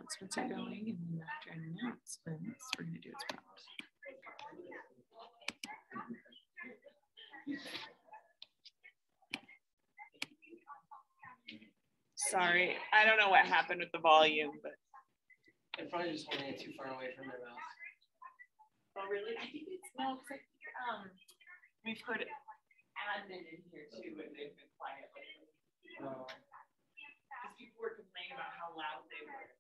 announcements are going, and then after announcements, we're going to do its prompts. Sorry, I don't know what happened with the volume, but I probably just holding it too far away from their mouth. Oh, really? I think it's no, because we've heard admin in here too, and they've been quiet lately. Because people were complaining about how loud they were.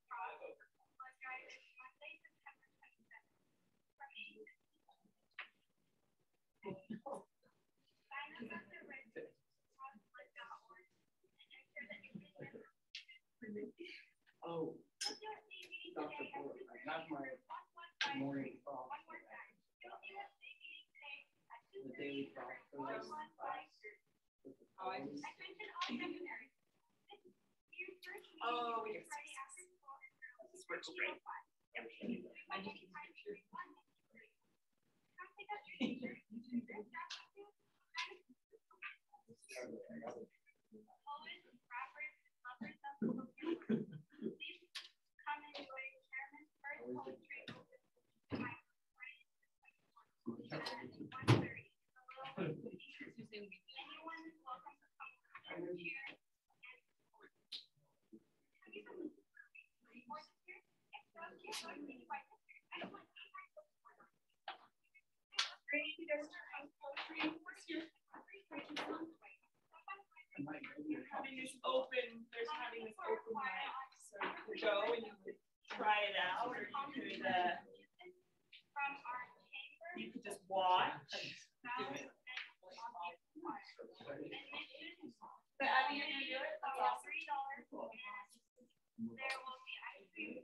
Oh, Dr. Ford, I have my morning prompt. The daily prompt for this class. Oh, yes. This works great. I just keep having this open mic, so you could go and you could try it out, or you could just watch. But Abby, you're gonna do it? That's awesome. There will be ice cream.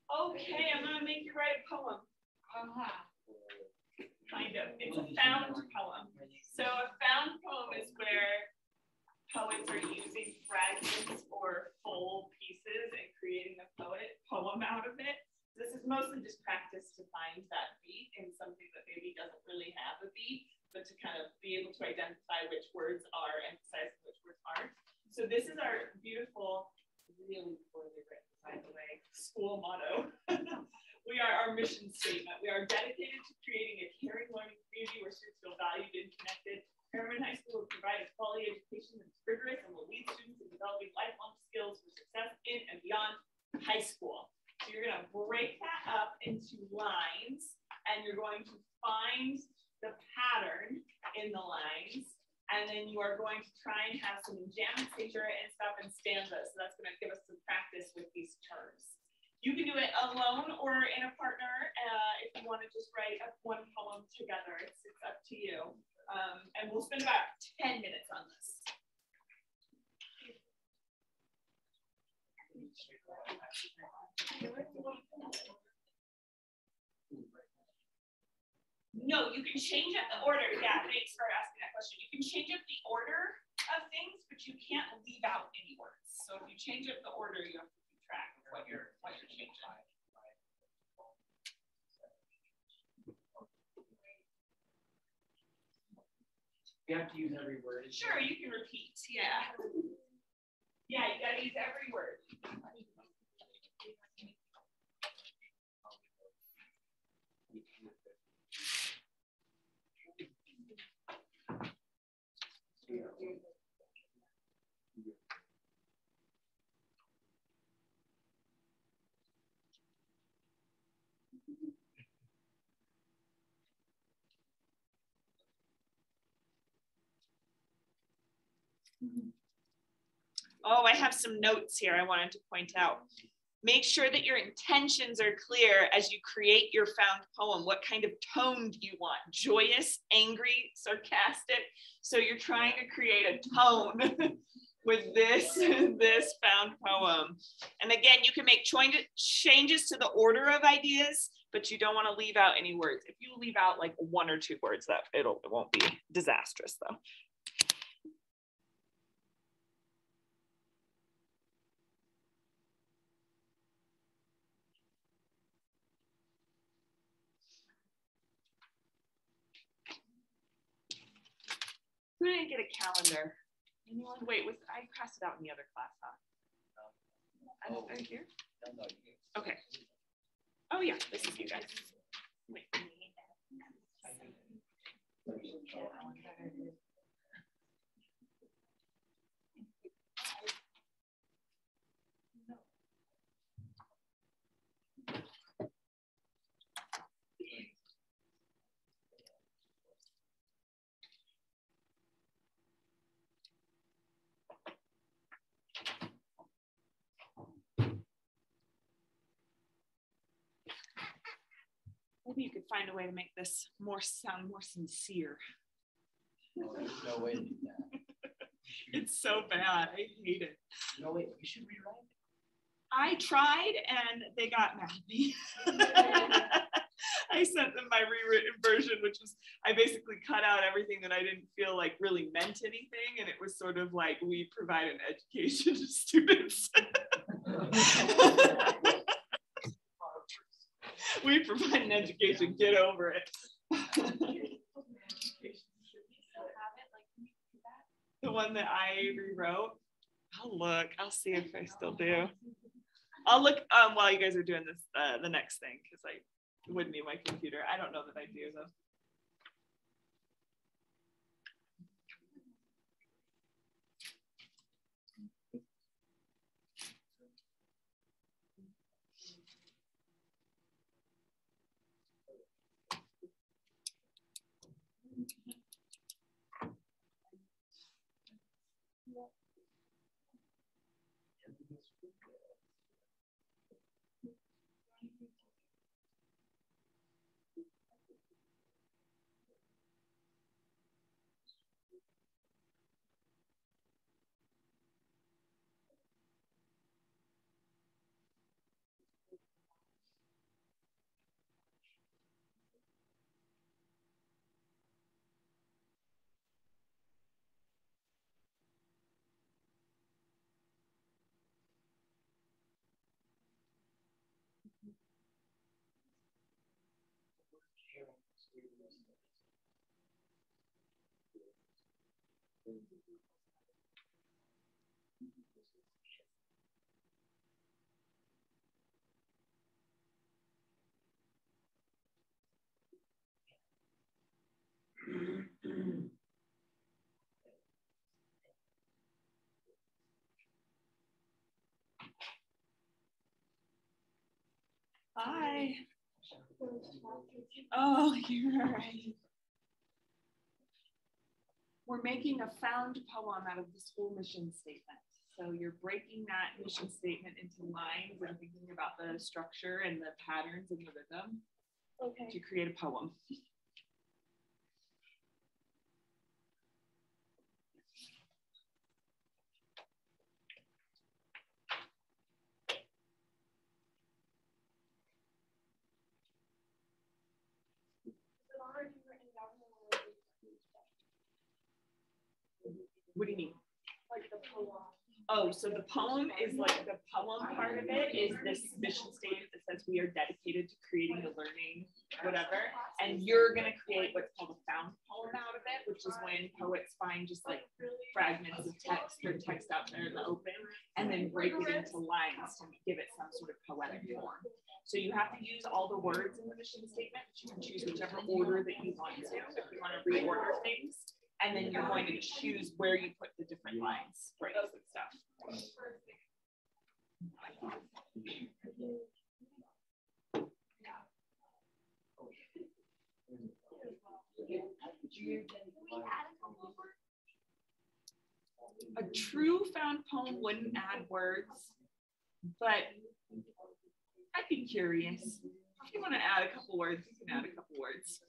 Okay, I'm gonna make you write a poem. Kind of. It's a found poem. So a found poem is where poets are using fragments or full pieces and creating a poem out of it. This is mostly just practice to find that beat in something that maybe doesn't really have a beat, but to kind of be able to identify which words are emphasized and which words aren't. So this is our beautiful, really poorly written, by the way, school motto. We are our mission statement. We are dedicated to creating a caring learning community where students feel valued and connected. Harriman High School will provide a quality education that's rigorous and will lead students in developing lifelong skills for success in and beyond high school. So you're going to break that up into lines, and you're going to find the pattern in the lines, and then you are going to try and have some jamstature and stuff and stanzas. So that's going to give us some practice with these terms. You can do it alone or in a partner if you want to just write one poem together. It's up to you. And we'll spend about 10 minutes on this. No, you can change up the order. Yeah, thanks for asking that question. You can change up the order of things, but you can't leave out any words. So if you change up the order, you have to keep track of what you're changing. You have to use every word. Sure, you can repeat. Yeah. Yeah, you got to use every word. Oh, I have some notes here I wanted to point out. Make sure that your intentions are clear as you create your found poem. What kind of tone do you want? Joyous, angry, sarcastic? So you're trying to create a tone with this found poem. And again, you can make changes to the order of ideas, but you don't want to leave out any words. If you leave out like 1 or 2 words, that it won't be disastrous though. Who didn't get a calendar? Anyone? Wait, I passed it out in the other class, huh? Are you here? Okay. Oh yeah, this is you guys. Wait. Maybe you could find a way to make this sound more sincere. No, there's no way to do that. It's so bad. I hate it. No way. You should rewrite it. I tried and they got mad at me. I sent them my rewritten version, which was, I basically cut out everything that I didn't feel like really meant anything. And it was sort of like, we provide an education to students. We provide an education, get over it. The one that I rewrote, I'll see if I still do. I'll look while you guys are doing this, the next thing, because I wouldn't need my computer. I don't know that I do though. Hi. Oh, you're right. We're making a found poem out of the school mission statement. So you're breaking that mission statement into lines and thinking about the structure and the patterns and the rhythm to create a poem. What do you mean? Like the poem. Oh, so the poem is like the poem part of it is this mission statement that says we are dedicated to creating the learning, whatever. And you're going to create what's called a found poem out of it, which is when poets find just like fragments of text or text out there in the open and then break it into lines to give it some sort of poetic form. So you have to use all the words in the mission statement. You can choose whichever order that you want to, if you want to reorder things. And then you're going to choose where you put the different lines, breaks and stuff. A true found poem wouldn't add words, but I'd be curious. If you want to add a couple words, you can add a couple words.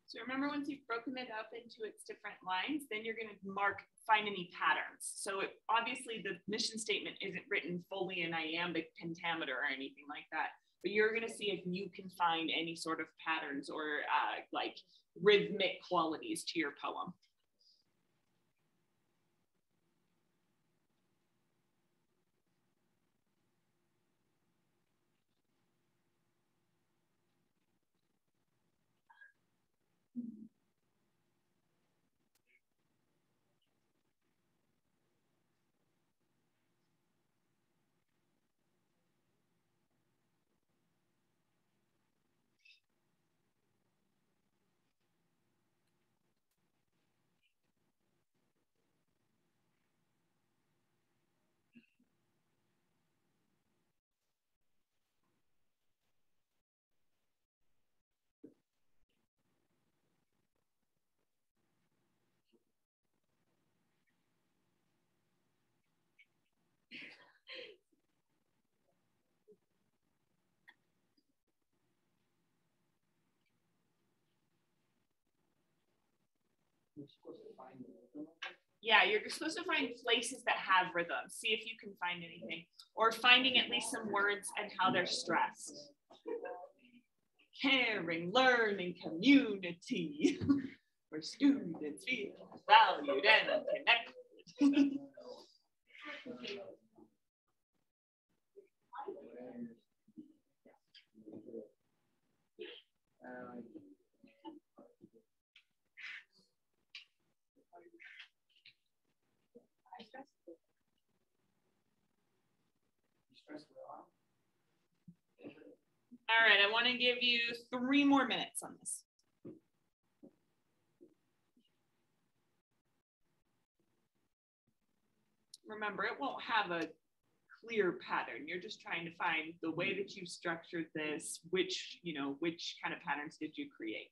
So remember, once you've broken it up into its different lines, then you're going to find any patterns. So obviously the mission statement isn't written fully in iambic pentameter or anything like that, but you're going to see if you can find any sort of patterns or like rhythmic qualities to your poem. Yeah, you're just supposed to find places that have rhythm. See if you can find anything, or finding at least some words and how they're stressed. Caring, learning, community, where students feel valued and connected. All right, I want to give you 3 more minutes on this. Remember, it won't have a clear pattern. You're just trying to find the way that you structured this, which kind of patterns did you create?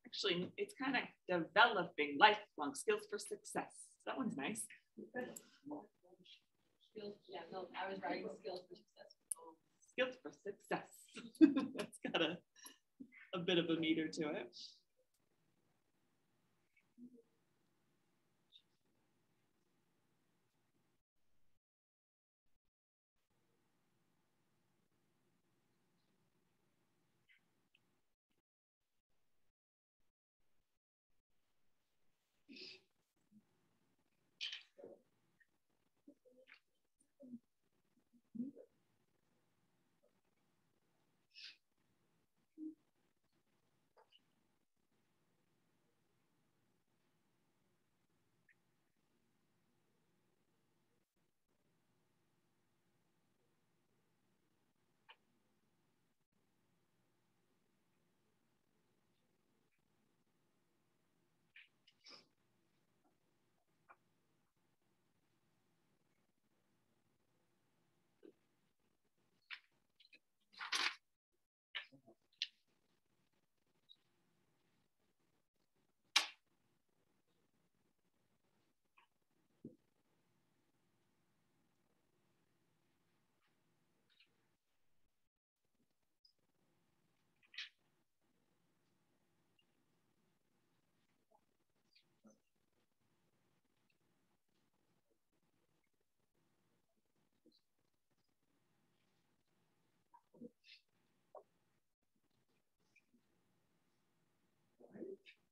Actually, it's kind of developing lifelong skills for success. That one's nice. Skills, yeah, no, I was writing skills for success. Skills for success. That's got a bit of a meter to it.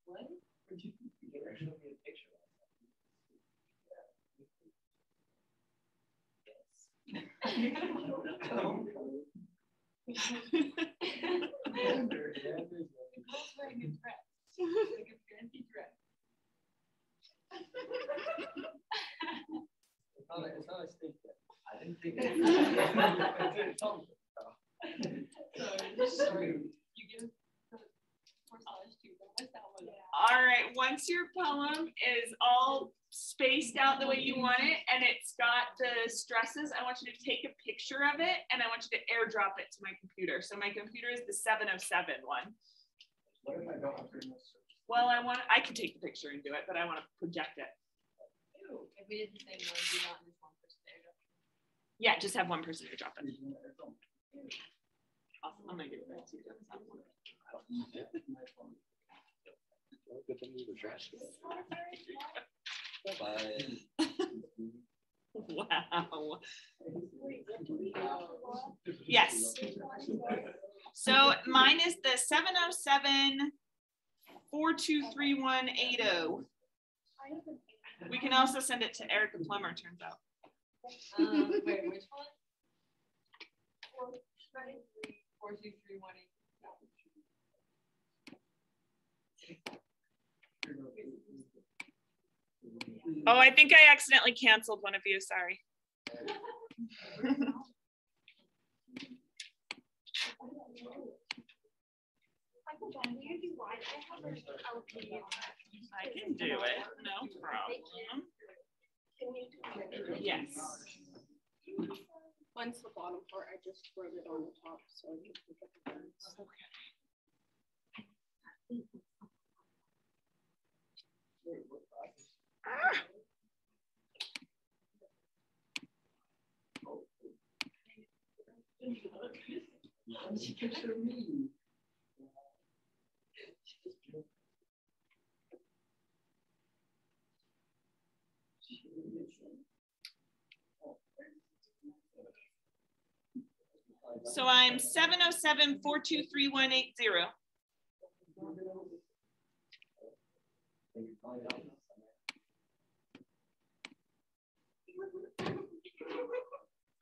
What? You can show me a picture of Cole's wearing a dress. Like a fancy dress. It's not a stick yet. I didn't think it. So you give $4 too, but what's that one? All right, once your poem is all spaced out the way you want it and it's got the stresses, I want you to take a picture of it and I want you to airdrop it to my computer. So my computer is the 707 one. What if I don't have to search? Well, I can take the picture and do it, but I want to project it. If we did the same one, do not just one person there. Yeah, just have one person airdrop it. Awesome. I'm gonna get it back to you. Good thing you were dressed. Wow. Yes. So mine is the 707-423-180. We can also send it to Erica Plummer, turns out. Wait, which one? 423-180. Oh, I think I accidentally canceled one of you, sorry. I can do it, no problem. Yes. Once the bottom part, I just wrote it on the top so I can pick up the words. Okay. So I'm 707-423-180.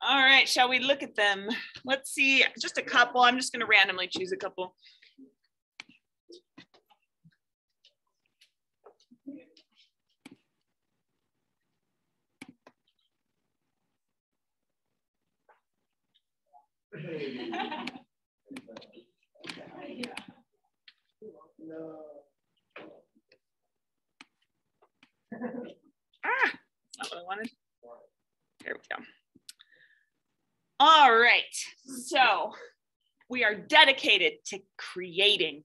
All right, shall we look at them? Let's see, just a couple. I'm just going to randomly choose a couple. That's not what I wanted. There we go. All right, so we are dedicated to creating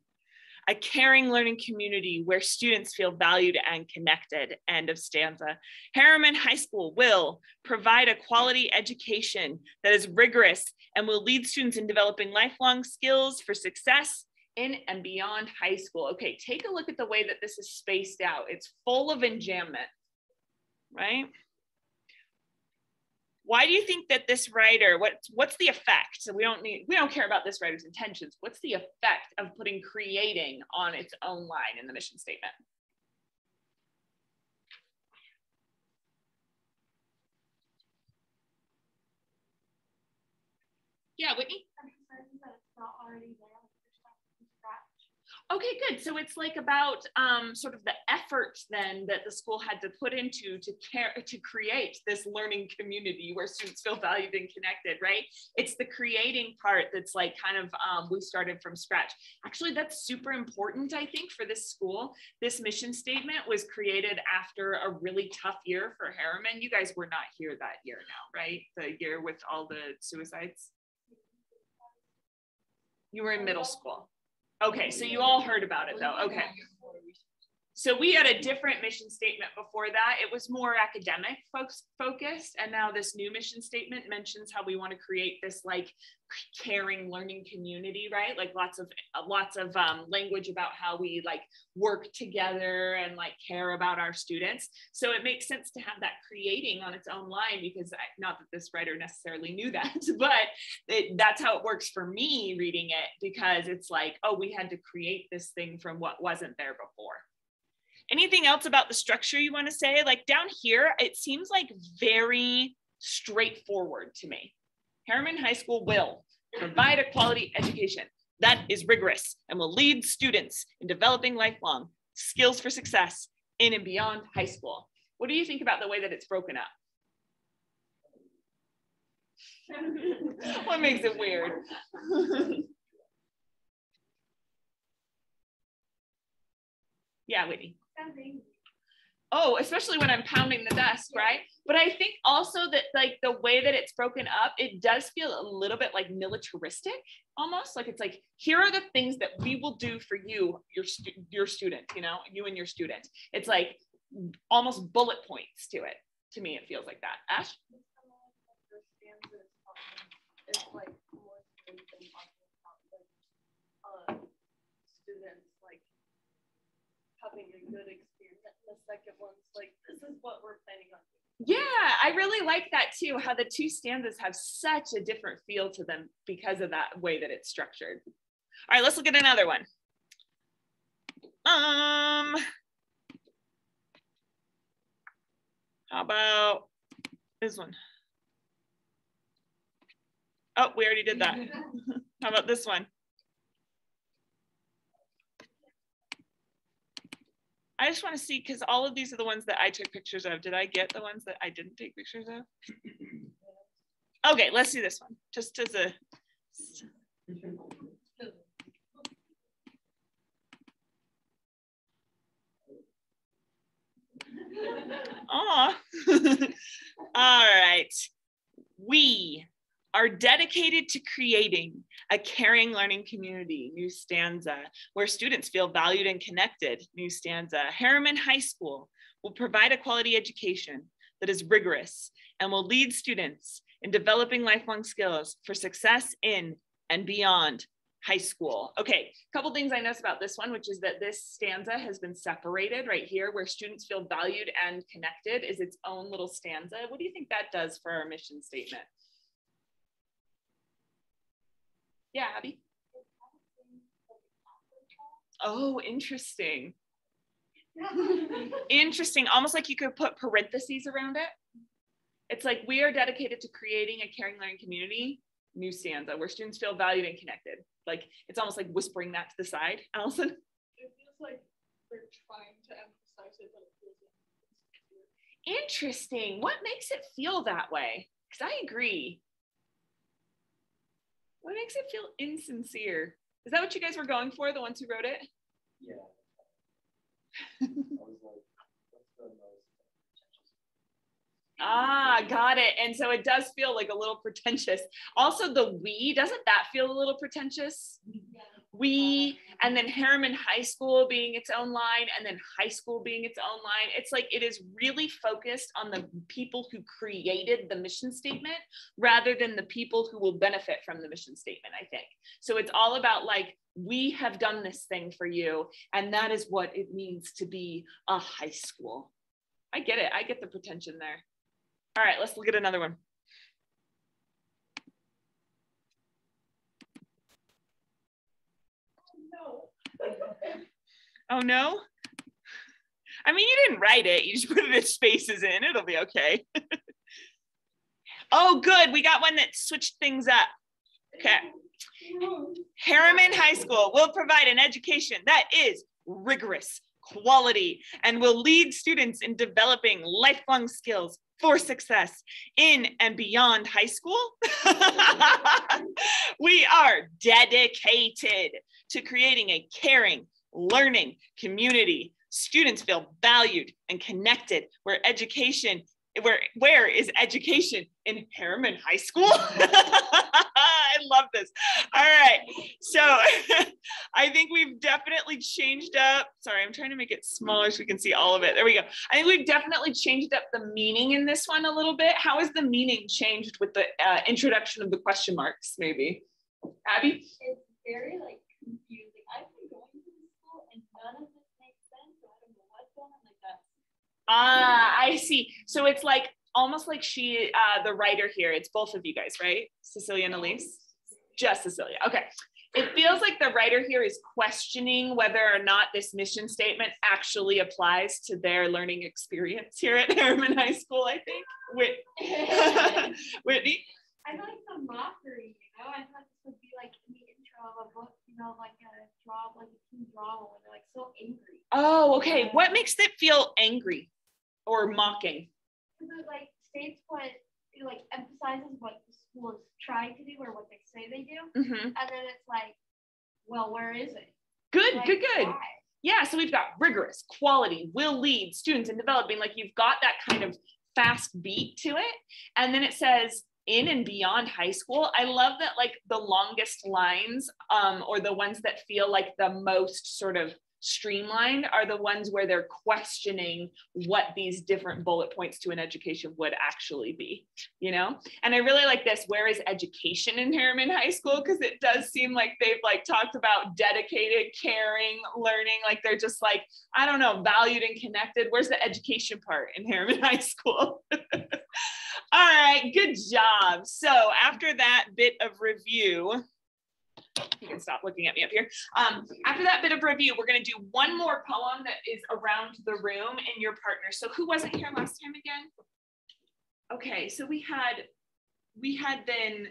a caring learning community where students feel valued and connected. End of stanza. Harriman High School will provide a quality education that is rigorous and will lead students in developing lifelong skills for success in and beyond high school. Okay, take a look at the way that this is spaced out. It's full of enjambment, right? Why do you think that this writer, what's the effect? So we don't care about this writer's intentions. What's the effect of putting creating on its own line in the mission statement? Yeah, Whitney? Okay, good. So it's like about sort of the effort then that the school had to put into to create this learning community where students feel valued and connected, right? It's the creating part that's like kind of, we started from scratch. Actually, that's super important, I think, for this school. This mission statement was created after a really tough year for Harriman. You guys were not here that year now, right? The year with all the suicides. You were in middle school. Okay, so you all heard about it though. Okay. So we had a different mission statement before that. It was more academic focused. And now this new mission statement mentions how we want to create this like caring learning community, right? Like lots of language about how we like work together and like care about our students. So it makes sense to have that creating on its own line, because not that this writer necessarily knew that, but that's how it works for me reading it, because it's like, oh, we had to create this thing from what wasn't there before. Anything else about the structure you want to say? Like down here, it seems like very straightforward to me. Harriman High School will provide a quality education that is rigorous and will lead students in developing lifelong skills for success in and beyond high school. What do you think about the way that it's broken up? What makes it weird? Yeah, Whitney. Oh, especially when I'm pounding the desk, right? But I think also that like the way that it's broken up, it does feel a little bit like militaristic, almost like it's like, here are the things that we will do for you, your student, you know, you and your student. It's like almost bullet points to it. To me, it feels like that. Ash? It's like more than talking about like students like having a good experience. The second one's like, this is what we're planning on doing. Yeah, I really like that too, how the two stanzas have such a different feel to them because of that way that it's structured. All right, let's look at another one. How about this one? Oh, we already did that. How about this one? I just want to see, because all of these are the ones that I took pictures of. Did I get the ones that I didn't take pictures of? Okay, let's do this one. Just as a... Aw. All right. We are dedicated to creating a caring learning community, new stanza, where students feel valued and connected, new stanza. Harriman High School will provide a quality education that is rigorous and will lead students in developing lifelong skills for success in and beyond high school. Okay, a couple things I noticed about this one, which is that this stanza has been separated right here, where students feel valued and connected is its own little stanza. What do you think that does for our mission statement? Yeah, Abby. Oh, interesting. Interesting. Almost like you could put parentheses around it. It's like, we are dedicated to creating a caring learning community, new stanza, where students feel valued and connected. Like, it's almost like whispering that to the side. Allison? It feels like we're trying to emphasize it, but it feels like interesting. What makes it feel that way? Because I agree. What makes it feel insincere? Is that what you guys were going for, the ones who wrote it? Yeah. I was like, what's the most pretentious? Ah, got it. And so it does feel like a little pretentious. Also the we, doesn't that feel a little pretentious? Yeah. We, and then Harriman High School being its own line, and then high school being its own line. It's like it is really focused on the people who created the mission statement rather than the people who will benefit from the mission statement, I think. So it's all about like, we have done this thing for you, and that is what it means to be a high school. I get it. I get the pretension there. All right, let's look at another one. Oh no? I mean, you didn't write it. You just put it as spaces in. It'll be okay. Oh, good. We got one that switched things up. Okay. Harriman High School will provide an education that is rigorous, quality, and will lead students in developing lifelong skills for success in and beyond high school. We are dedicated to creating a caring, learning community. Students feel valued and connected, where is education in Harriman High School? I I love this. All right. So I think we've definitely changed up. Sorry, I'm trying to make it smaller so we can see all of it. There we go. I think we've definitely changed up the meaning in this one a little bit. How has the meaning changed with the introduction of the question marks, maybe? Abby? It's very like confusing. I've been going to the school and none of this makes sense. So I don't know what's going on like that. I see. So it's like almost like she, the writer here, it's both of you guys, right? Cecilia and Elise? Just Cecilia. Okay. It feels like the writer here is questioning whether or not this mission statement actually applies to their learning experience here at Harriman High School, I think. Whitney? I thought it's a mockery, you know? I thought this would be like in the intro of a book, you know, like a drama, like a teen drama when they're like so angry. Oh, okay. What makes it feel angry or mocking? Because it like states what, it like emphasizes what the school is trying to do or what they say they do. Mm-hmm. And then it's like, well, where is it? Good, Like, good. why? Yeah, so we've got rigorous, quality, will lead students in developing, like you've got that kind of fast beat to it. And then it says in and beyond high school. I love that, like the longest lines or the ones that feel like the most sort of streamlined are the ones where they're questioning what these different bullet points to an education would actually be, you know? And I really like this, where is education in Harriman High School? Because it does seem like they've like talked about dedicated, caring, learning, like they're just like, I don't know, valued and connected. Where's the education part in Harriman High School? All right, good job. So after that bit of review, you can stop looking at me up here. After that bit of review, we're going to do one more poem that is around the room in your partner. So who wasn't here last time again? Okay, so we had then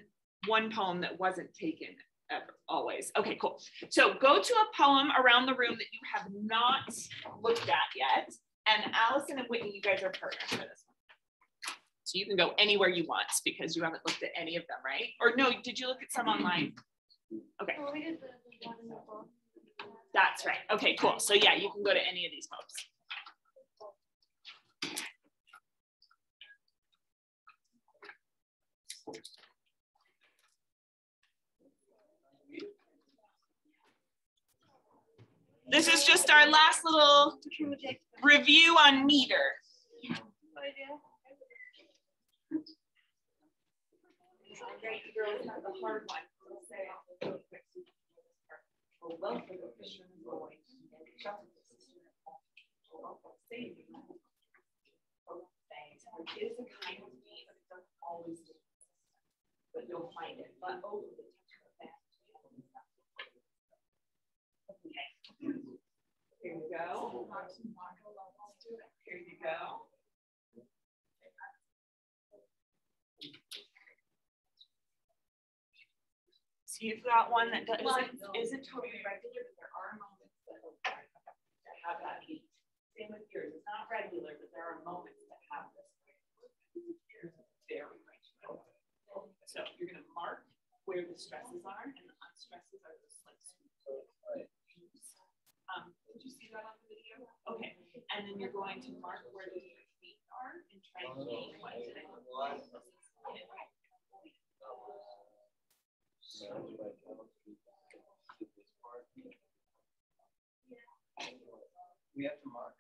one poem that wasn't taken ever, always. Okay, cool. So go to a poem around the room that you have not looked at yet. And Allison and Whitney, you guys are partners for this one. So you can go anywhere you want because you haven't looked at any of them, right? Or no, did you look at some online? Okay. Oh, we did the one in the book. That's right. Okay, cool. So yeah, you can go to any of these poems. This is just our last little review on meter. Girls have the hard one. Well, for the fisherman's boy, and shouted the sister at home. Saving them. It is a kind of need, but it doesn't always do. But you'll find it. But over the touch of that. Okay. Here you go. Here you go. So you've got one that isn't totally regular, but there are moments that have that beat. Same with yours. It's not regular, but there are moments that have this. Yours is very regular. So you're going to mark where the stresses are, and the unstresses are the slips. Did you see that on the video? Okay. And then you're going to mark where the feet are and try and gauge what did it look like. We have to mark.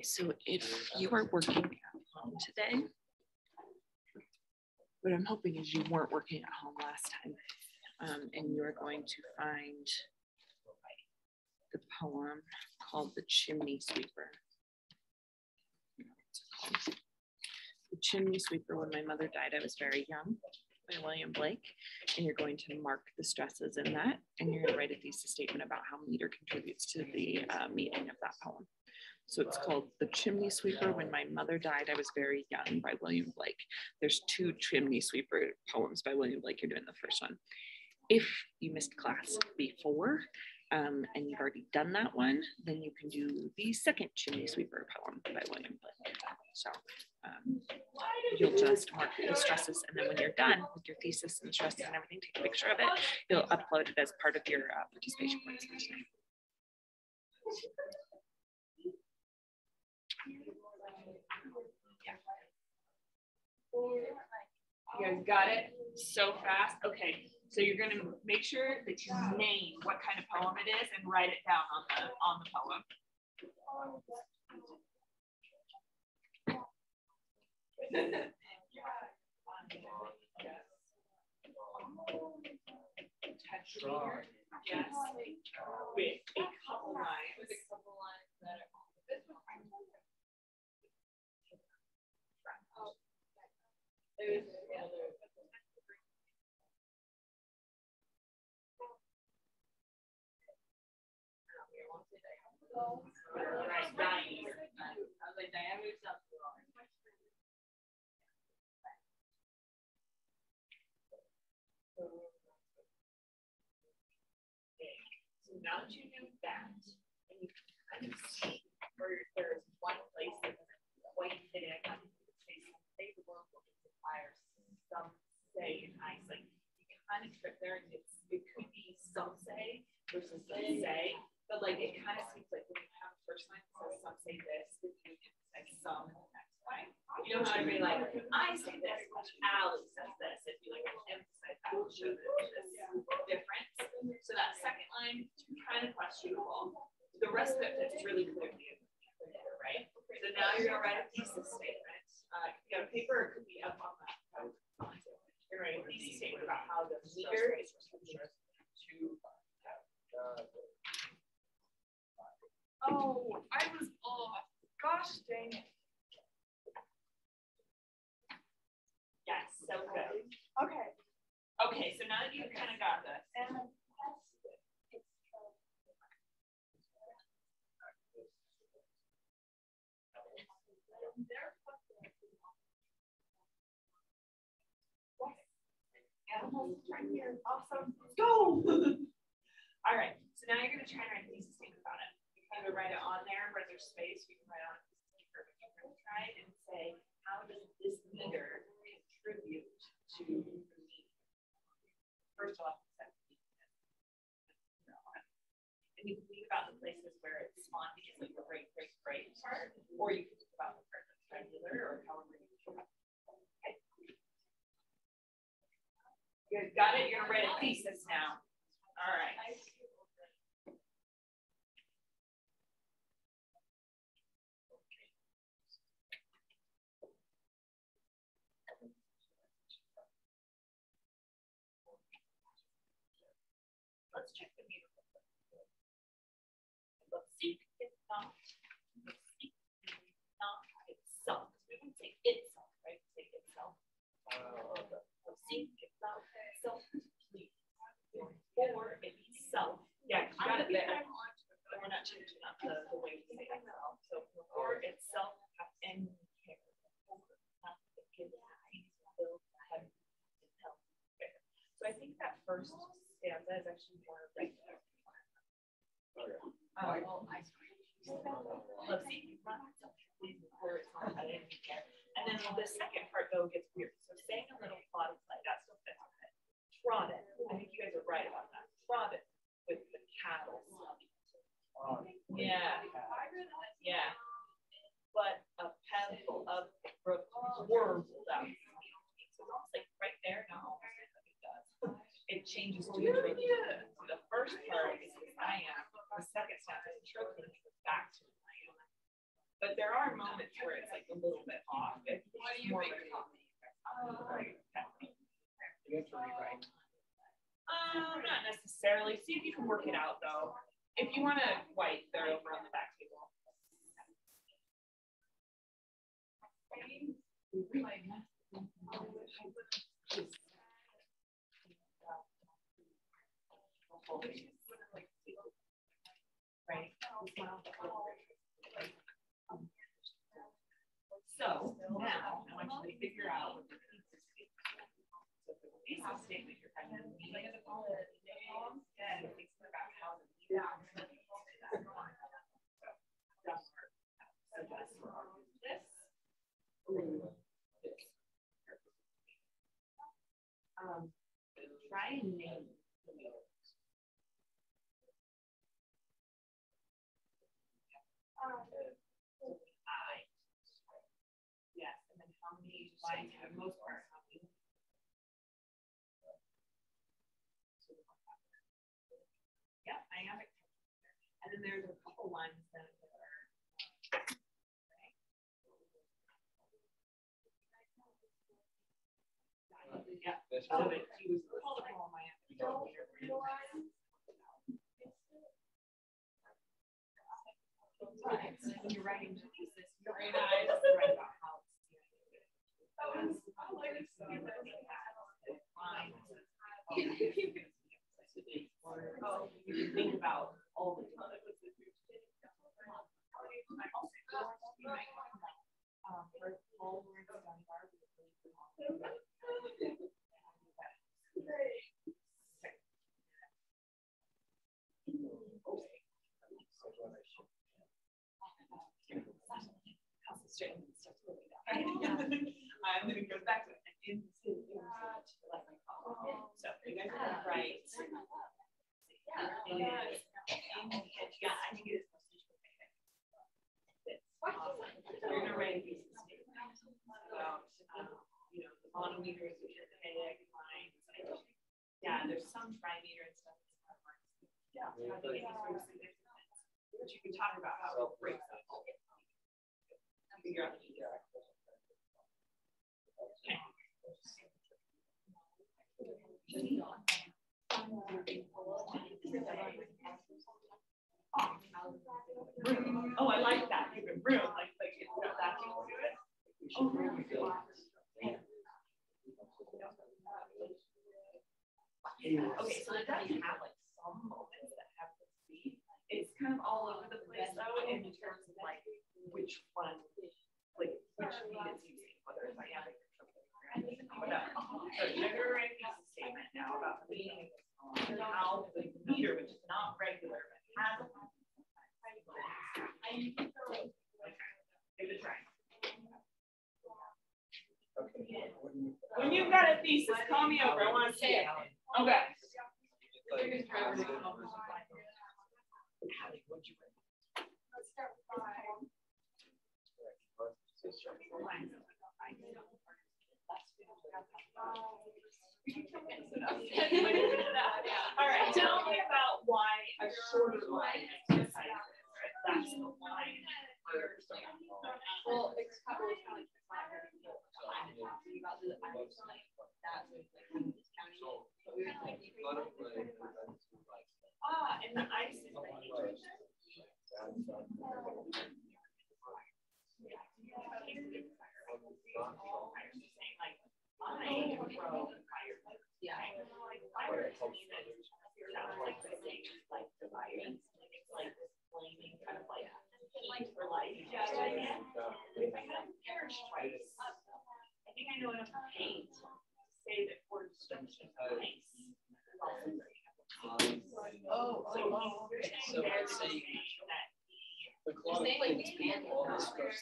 so if you are working at home today, what I'm hoping is you weren't working at home last time, and you are going to find the poem called The Chimney Sweeper. The Chimney Sweeper, When My Mother Died, I Was Very Young, by William Blake. And you're going to mark the stresses in that, and you're going to write a thesis statement about how meter contributes to the meaning of that poem. So it's called The Chimney Sweeper, When My Mother Died, I Was Very Young, by William Blake. There's 2 Chimney Sweeper poems by William Blake. You're doing the first one. If you missed class before, and you've already done that one, then you can do the second Chimney Sweeper poem by William Blake. So you'll just mark the stresses, and then when you're done with your thesis and stresses and everything, take a picture of it. You'll upload it as part of your participation points for tonight. You guys got it so fast? Okay, so you're gonna make sure that you name what kind of poem it is and write it down on the poem. Yes, with a couple lines. That are right, dying. I was like, Diane moves up. So now that you know that, and you kind of see where there's one place that doesn't quite fit in, say the world will require some say in Iceland. You can kind of trip there, and it could be some say versus some say, but like it kind of seems like when you have a first line that says some say this, then you can say some in the next line. You don't have to be like, I say this, Allie says this. If you like emphasize that, will show this difference. So that second line, kind of questionable. The rest of it fits really clearly in there, right? So now you're gonna write a thesis statement. You got a paper, it could be up on that. You're writing a thesis statement about how the meter is related to. Oh, I was off. Gosh dang it. Yes, so good. Okay. Okay, so now that you've kind of got this. Animals right here. Awesome. Let's go. All right. So now you're going to try and write a thesis statement about it. You can either write it on there where there's space. You can write on a piece of paper. But you're going to try and say, how does this meter contribute to the meter? First off, and you can think about the places where it's spontaneous, like the great part, or you can think about the part that's regular, or however you do it. Okay. You guys got it? You're gonna write a thesis now. All right. Let's check the meter. Let's see if it's not. Let's see if it's not itself. We wouldn't say itself, right? Say itself. Let's see if it's not itself, please. Or if it's self. Yeah, you got it there. We're not changing up the way we say itself. So or itself have any care. So I think that first stanza is actually more regular. Let's see. And then the second part though gets weird. So saying a little plot like that still fits on it. Trod it. I think you guys are right about that. Trod it with the cattle. Yeah. Yeah. But a petal of brook whirled out. So it's almost like right there now. It changes to a trophy. So the first part is I am. The second step is a trophy. Back to I am. But there are where it's like a little bit off. It's more of a copy. You have to rewrite. Not necessarily. See if you can work it out though. If you want to white, they're over on the back table. Right. So now I want you to figure out what the thesis statement. So the thesis statement you're kind of meaning of all the and thinking about how the media try and name the meters. Yes, and then how many lines for the most part? How many? Yeah, I have it. And then there's a couple ones that are. Yeah, so that he was called a poem. I have to go here. Right. So when you're writing the thesis, you're right about how it's you can think about all the time. I'm going to go back to it. So you guys are going to write. Yeah, I think it is. You're going to write a piece of statement about, the monometers, which are the headache lines. Yeah, there's some trimeter and stuff. Yeah, but you can talk about how it breaks up. Figure out the details. Oh, I like that. Even room, like it's got that to it. Oh, really? Okay, so it does have like some moments that have the speed. It's kind of all over the place though, in terms of like which one, like which beat it's using, whether it's dynamic or something. So you're gonna write a statement now about the meaning of the song, how the meter, which is not regular, but has a give it a try. When you've got a thesis, call me over. I want to see it. Okay. All right. Tell me about why a shorter line exercise. That's the line. Well, it's probably kind of about the and the ice is like kind of like heat for life. If I had parish twice, I think I know enough paint to say that for destruction of ice. Oh, so it's saying that the clock plates people all this stuff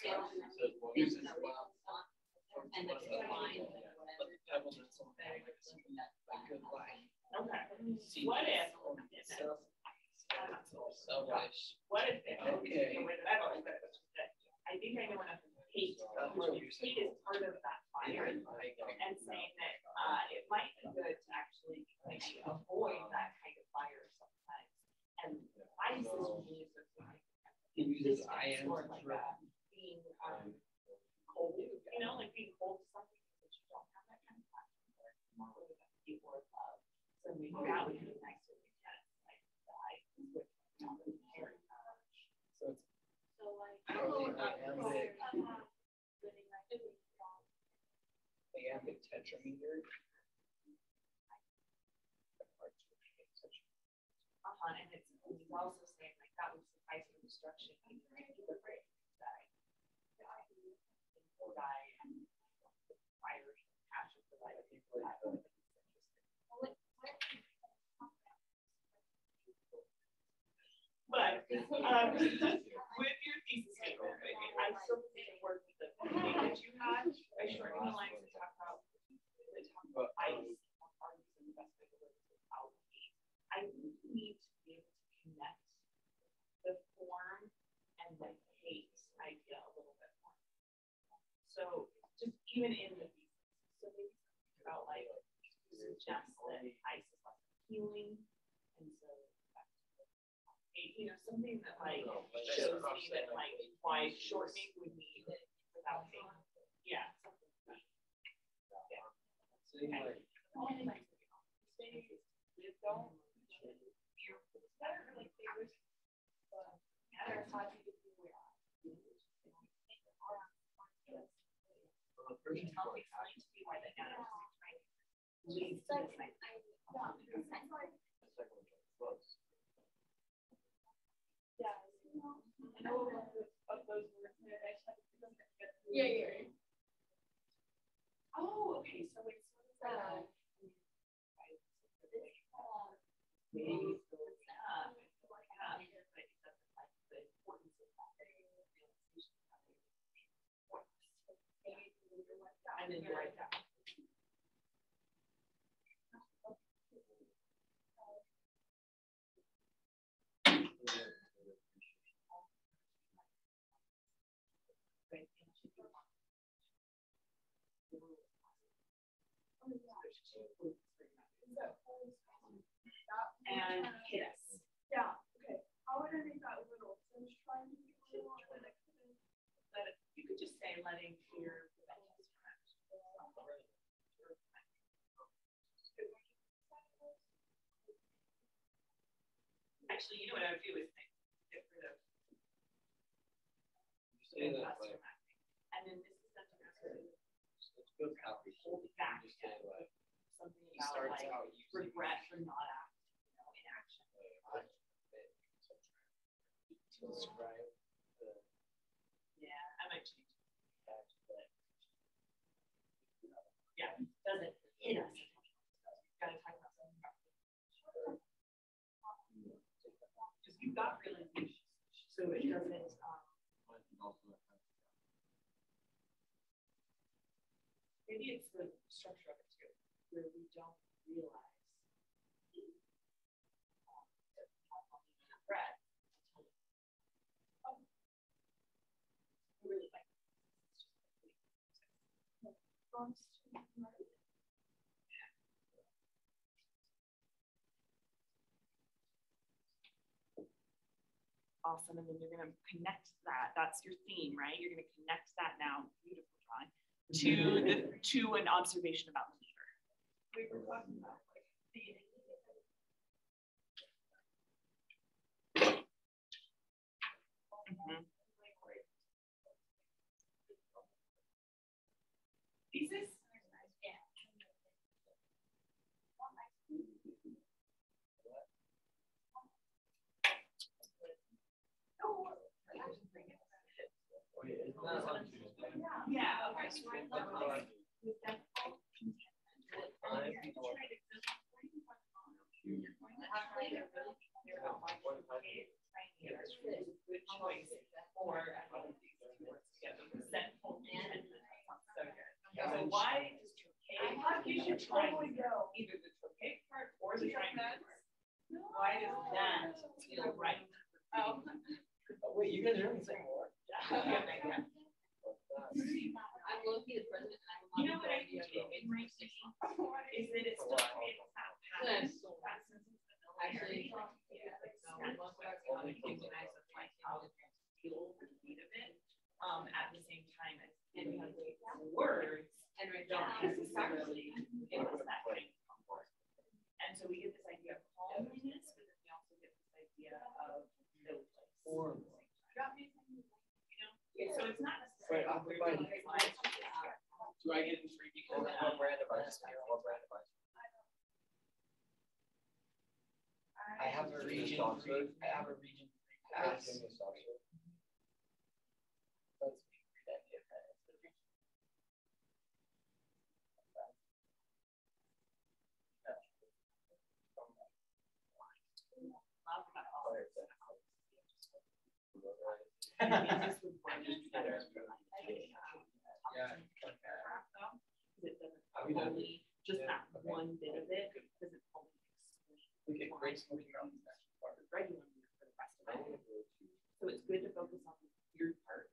uses and the line. but the pebbles are something like a good line. Okay. What if? What if? Okay. I think I know enough hate. Hate is part of that fire, and saying that it might be good to actually maybe avoid that kind of fire sometimes. And ice is really He uses ions like being that would be nice to get like the ice with very much. So it's So like. the iambic tetrameter. And it's also saying like that would suffice for destruction even if the brain die. Or die and fire passion for life. But with your thesis statement, I still think it worked with the thing that you had. I shortened the lines to talk about ice on parties and the best way to live without heat. I need to be able to connect the form and the hate idea a little bit more. So just even in the thesis, so maybe think about like suggest that ice is less healing, and so you know something that like shows me that like why shortening would mean without hate. Yeah. Yeah. Oh, okay. So it's and then you write that. And hit us. Yeah, okay. How would I make that little? So I'm just trying to be little and I couldn't. But you could just say letting fear prevent us from actually, you know what I would do is get rid of and then this is something that's hold back something about like regret for not acting, you know, inaction. To describe the Yeah, I might change that. Yeah, doesn't hit us. Gotta talk about something about because you've got realization, so it doesn't. Maybe it's the structure of it too, where we don't realize breath. I really like it. Awesome, and then you're going to connect that. That's your theme, right? You're going to connect that now, beautiful drawing, to an observation about the beaver. We were talking about like thesis. Yeah, okay. So we're like, with that good choice for resentful contentment. So good. So why does trochaic? You should totally go either the trochaic part or the triangle part. Why does that feel right? Oh, wait, you guys are in the same war? Yeah. I'm Loki, the president. You know what I think in racing is that it's still creates that pattern. Actually, most of our comic recognize of like how it feel the beat of it at the same time as words and don't necessarily give us that kind of comfort. And so we get this have a region three, I have a region three pass. Let's read that different. Just that one bit of it, because it's only We get great smoking mountains. regular for the rest of it. So it's good to focus on the weird part,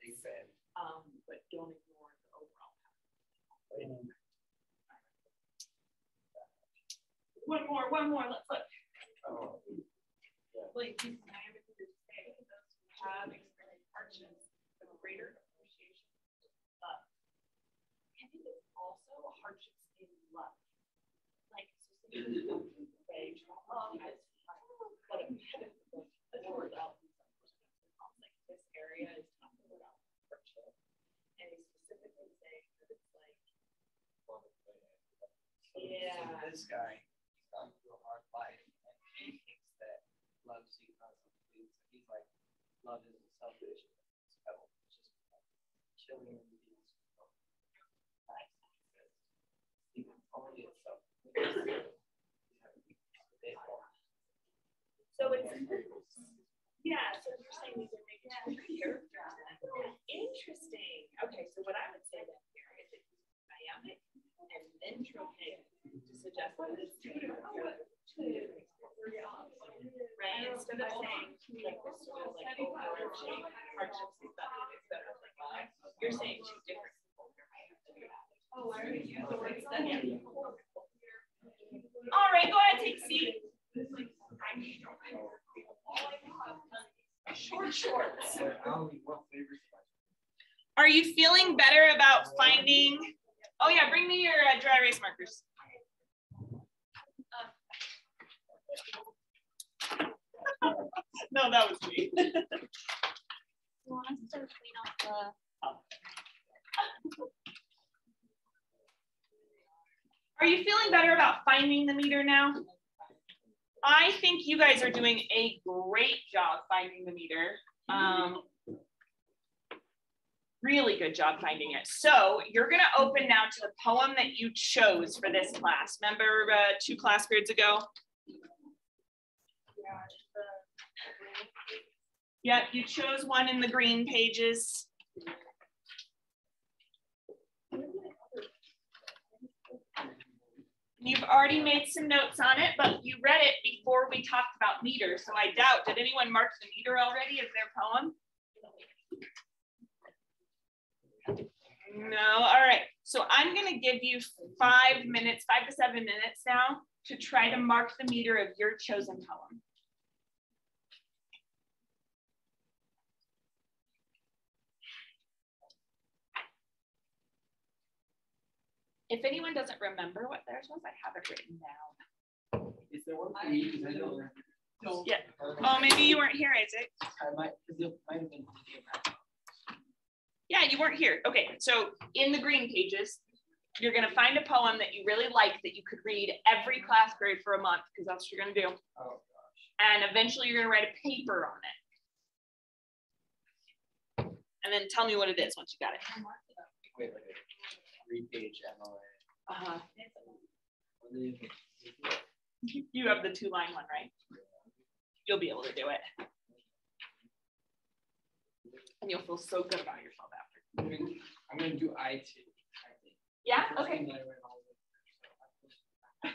but don't ignore the overall. One more, let's look. Oh. Like, I have a good say, those who have experienced hardships, have a greater appreciation of love. I think it's also hardships in love. Like, so say, trauma is but like this area is talking about hardship. And he's specifically saying that it's like, yeah. So this guy, he's gone through a hard life and he thinks that love seeks out something. So he's like, love isn't selfish. It's just killing and being only itself. So it's, yeah, so you're saying these are making characters. Interesting. Okay, so what I would say then here is it ionic and then trochaic to suggest that it's right, instead of saying like this sort of like overarching hardships and stuff, etc. You're saying two different people. Oh, I already used the words then. Yeah. All right, go ahead, take a seat. Shorts. Are you feeling better about finding? Oh yeah, bring me your dry erase markers. No, that was me. You want us to clean off the? Are you feeling better about finding the meter now? I think you guys are doing a great job finding the meter. Really good job finding it. So you're going to open now to the poem that you chose for this class. Remember 2 class periods ago? Yeah, you chose one in the green pages. You've already made some notes on it, but you read it before we talked about meter. So I doubt, did anyone mark the meter already as their poem? No, all right. So I'm gonna give you 5 minutes, 5 to 7 minutes now to try to mark the meter of your chosen poem. If anyone doesn't remember what theirs was, I have it written down. Is there one for me? Because I don't remember. Yeah. Oh, maybe you weren't here, Isaac. I might, because it might have been. Yeah, you weren't here. Okay, so in the green pages, you're gonna find a poem that you really like that you could read every class period for a month, because that's what you're gonna do. Oh gosh. And eventually you're gonna write a paper on it. And then tell me what it is once you got it. Wait, like a 3-page MLA. Uh-huh. You have the 2-line one, right? You'll be able to do it. And you'll feel so good about yourself after. I'm gonna do I too. I think. Yeah, okay.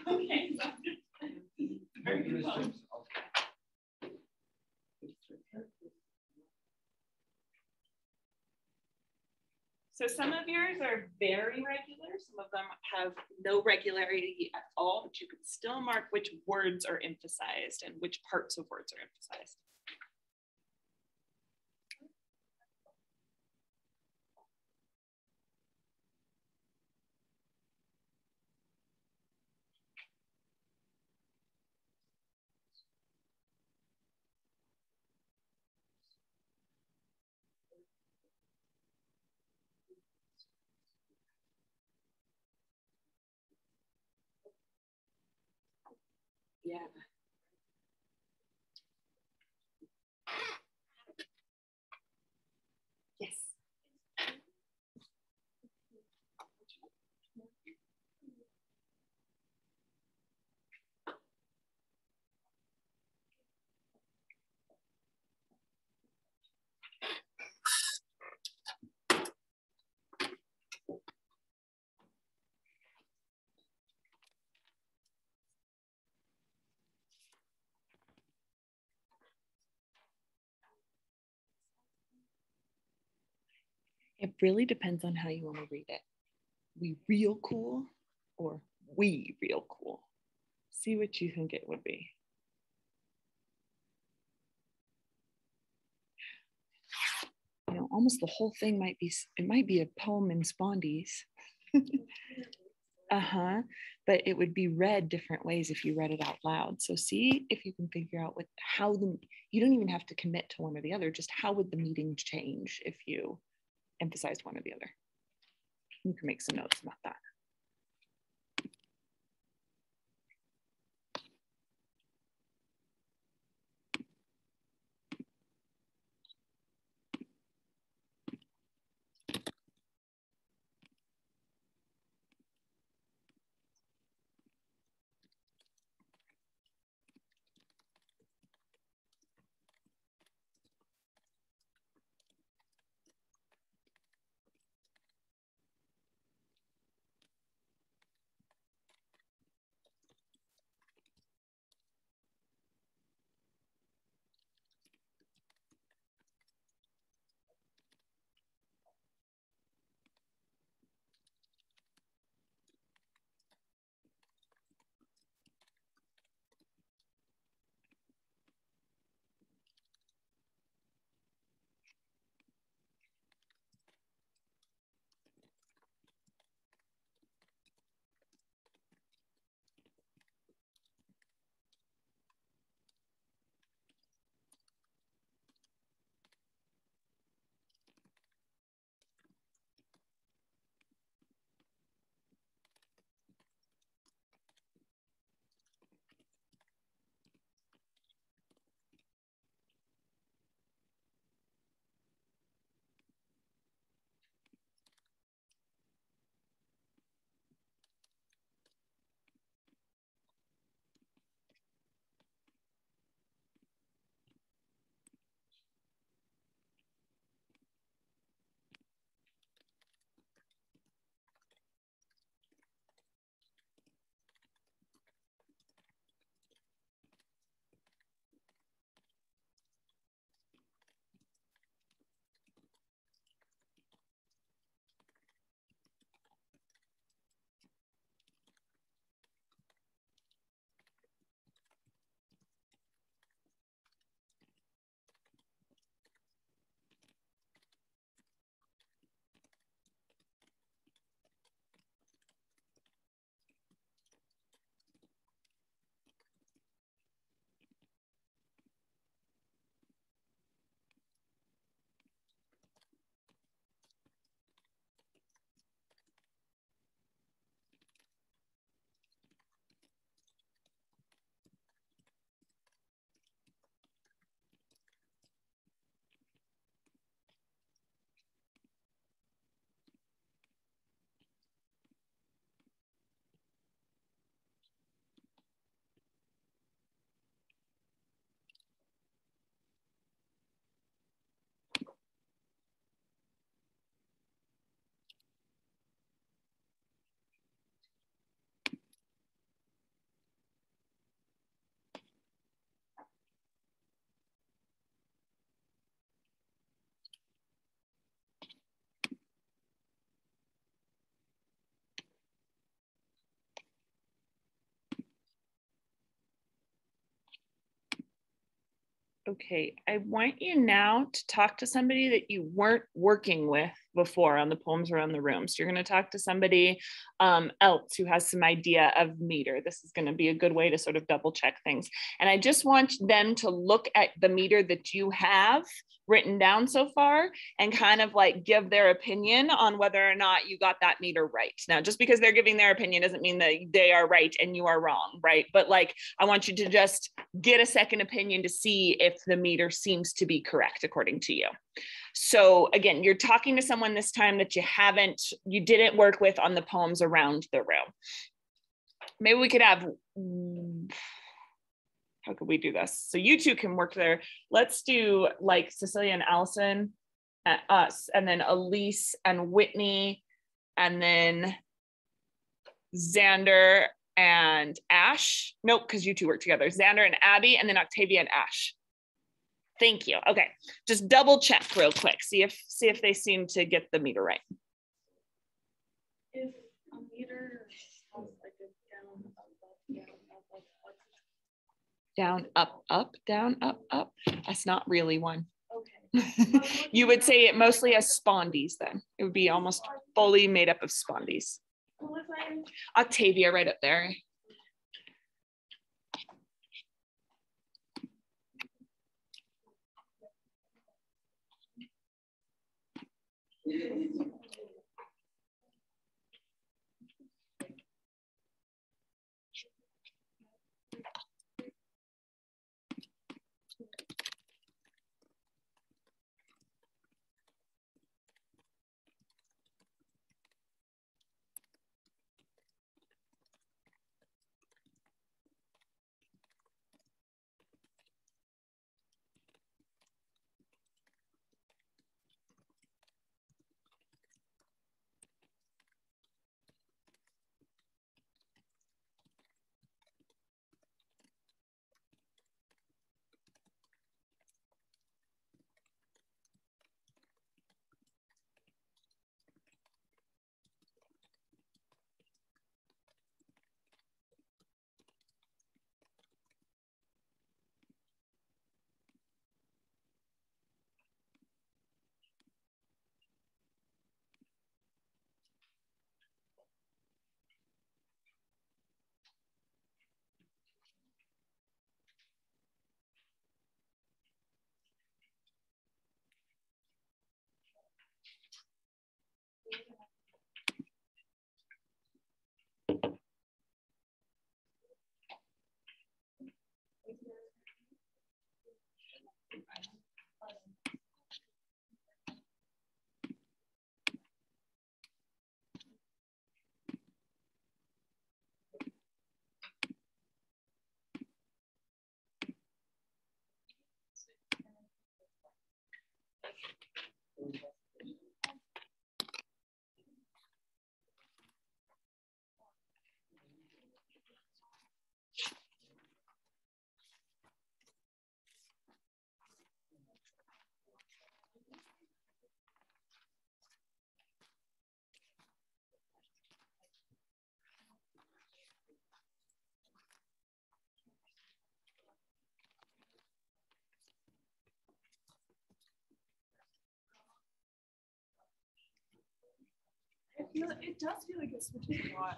Okay. Very good. So some of yours are very regular. Some of them have no regularity at all, but you can still mark which words are emphasized and which parts of words are emphasized. Yeah. It really depends on how you want to read it. We real cool or we real cool. See what you think it would be. You know, almost the whole thing might be, it might be a poem in Spondies. But it would be read different ways if you read it out loud. So see if you can figure out what, how the, you don't even have to commit to one or the other, just how would the meaning change if you emphasized one or the other. You can make some notes about that. Okay, I want you now to talk to somebody that you weren't working with before on the Poems Around the Room. So you're going to talk to somebody else who has some idea of meter. This is going to be a good way to sort of double check things. And I just want them to look at the meter that you have written down so far and kind of like give their opinion on whether or not you got that meter right. Now, just because they're giving their opinion doesn't mean that they are right and you are wrong, right? But like, I want you to just get a second opinion to see if the meter seems to be correct according to you. So again, you're talking to someone this time that you didn't work with on the Poems Around the Room. Maybe we could have, how could we do this? So you two can work there. Let's do like Cecilia and Allison and us, and then Elise and Whitney, and then Xander and Ash. Nope, because you two work together. Xander and Abby, and then Octavia and Ash. Thank you. Okay, just double check real quick. See if they seem to get the meter right. If a meter has like a Down, up, up, down, up, up. That's not really one. okay. You would say it mostly has spondies then. It would be almost fully made up of spondies. Who was I? Octavia right up there. It does feel like it's switching a lot.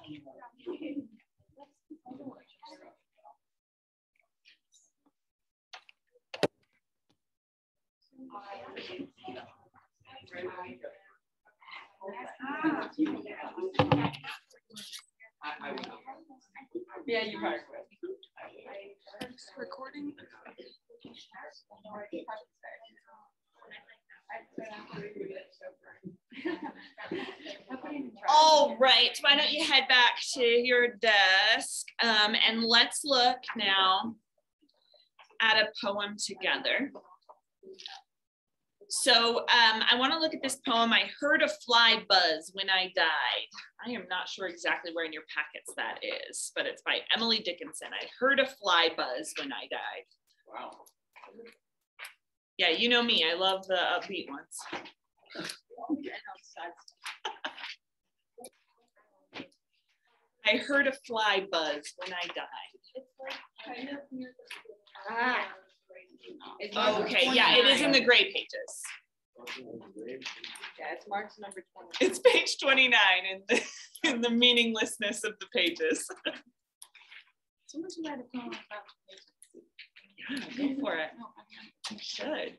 Yeah, you probably Recording. All right, why don't you head back to your desk and let's look now at a poem together. So I want to look at this poem, I Heard a Fly Buzz When I Died. I am not sure exactly where in your packets that is, but it's by Emily Dickinson. I heard a fly buzz when I died. Wow. Yeah, you know me, I love the upbeat ones. I heard a fly buzz when I died. It's like kind of near the Oh, okay, yeah, it is in the gray pages. Yeah, it's Mark's number 20. It's page 29 in the meaninglessness of the pages. Someone should write a poem about Yeah, go for it. You should.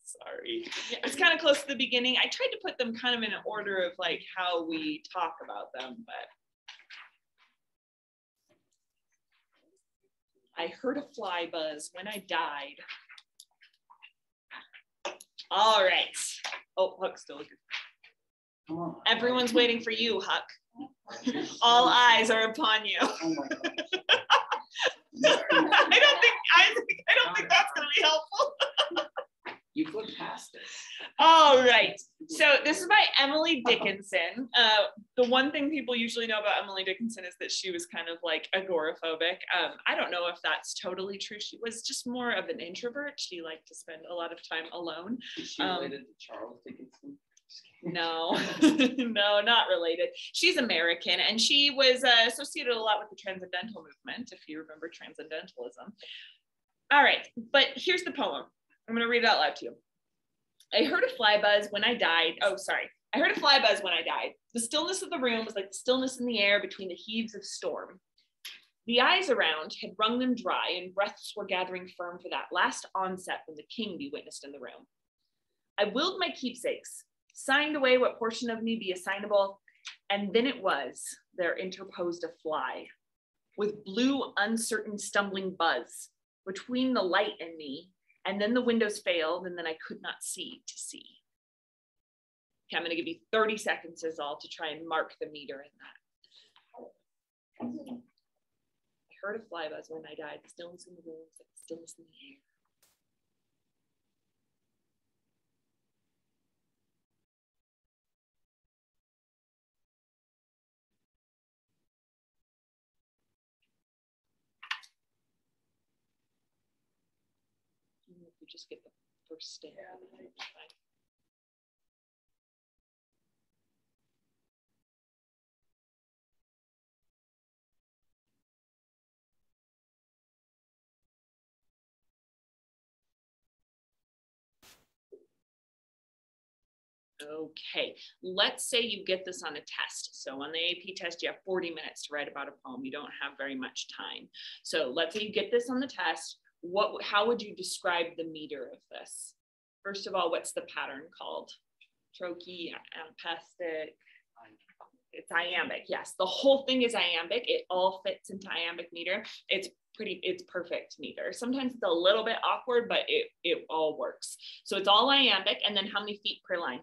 Sorry. Yeah, it's kind of close to the beginning. I tried to put them kind of in an order of like how we talk about them, but I heard a fly buzz when I died. All right. Oh, Huck's still looking. Come on. Everyone's waiting for you, Huck. All eyes are upon you. Oh my gosh. I don't think that's gonna be helpful. You flipped past it. All right. So this is by Emily Dickinson. The one thing people usually know about Emily Dickinson is that she was kind of like agoraphobic. I don't know if that's totally true. She was just more of an introvert. She liked to spend a lot of time alone. Is she related to Charles Dickinson? No, no, not related. She's American, and she was associated a lot with the Transcendental movement, if you remember Transcendentalism. All right, but here's the poem. I'm going to read it out loud to you. I heard a fly buzz when I died. Oh, sorry. I heard a fly buzz when I died. The stillness of the room was like the stillness in the air between the heaves of storm. The eyes around had wrung them dry, and breaths were gathering firm for that last onset when the king be witnessed in the room. I willed my keepsakes, signed away what portion of me be assignable, and then it was there interposed a fly with blue, uncertain, stumbling buzz between the light and me. And then the windows failed, and then I could not see to see. Okay, I'm going to give you 30 seconds is all to try and mark the meter in that. I heard a fly buzz when I died. The stillness in the room, the stillness in the air. If you just get the first stanza. Okay, let's say you get this on a test. So on the AP test, you have 40 minutes to write about a poem. You don't have very much time. So let's say you get this on the test. How would you describe the meter of this? First of all, what's the pattern called? Trochee, anapestic. It's iambic, yes. The whole thing is iambic. It all fits into iambic meter. It's perfect meter. Sometimes it's a little bit awkward, but it all works. So it's all iambic. And then how many feet per line?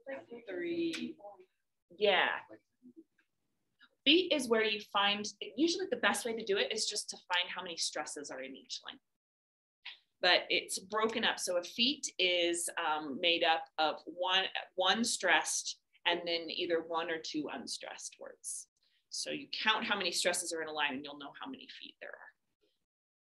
Like 3. Yeah. Feet is where you find, usually the best way to do it is just to find how many stresses are in each line. But it's broken up. So a feat is made up of one stressed and then either one or two unstressed words. So you count how many stresses are in a line and you'll know how many feet there are.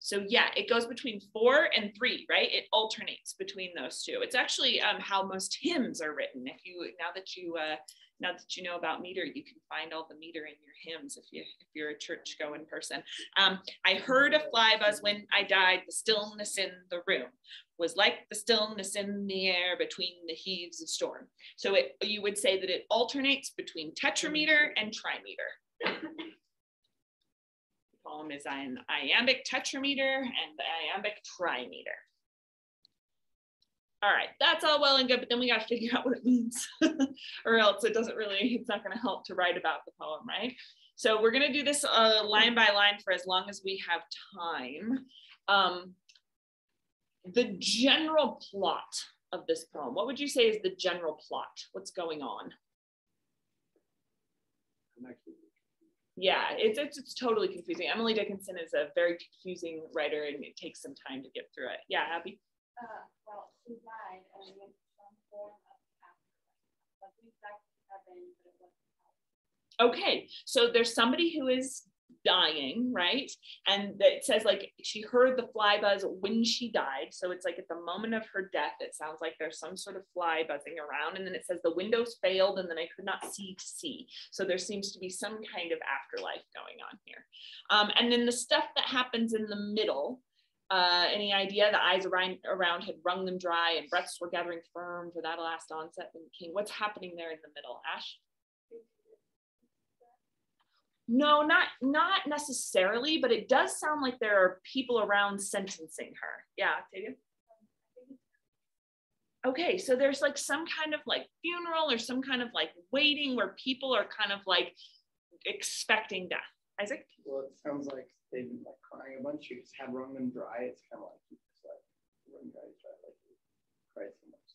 So yeah, it goes between 4 and 3, right? It alternates between those two. It's actually how most hymns are written. Now that you know about meter, you can find all the meter in your hymns if you're a church-going person. I heard a fly buzz when I died. The stillness in the room was like the stillness in the air between the heaves of storm. So you would say that it alternates between tetrameter and trimeter. The poem is an iambic tetrameter and iambic trimeter. All right, that's all well and good, but then we got to figure out what it means or else it's not going to help to write about the poem, right? So we're going to do this line by line for as long as we have time. The general plot of this poem, what would you say is the general plot? What's going on? Yeah, it's totally confusing. Emily Dickinson is a very confusing writer and it takes some time to get through it. Yeah, Abby? Well, she died and went to some form of afterlife. Like we back to heaven, but it wasn't hell. Okay, so there's somebody who is dying, right? And it says like she heard the fly buzz when she died. So it's like at the moment of her death, it sounds like there's some sort of fly buzzing around. And then it says the windows failed and then I could not see to see. So there seems to be some kind of afterlife going on here. And then the stuff that happens in the middle, any idea? The eyes around had wrung them dry and breaths were gathering firm for that last onset when the king. What's happening there in the middle, Ash? No, not necessarily, but it does sound like there are people around sentencing her. Yeah, Octavia? Okay, so there's like some kind of like funeral or some kind of like waiting where people are kind of like expecting death. Isaac? Well, it sounds like they've been like crying a bunch. You just had wrung them dry. It's kind of like you just like wrung dry, like you cry so much.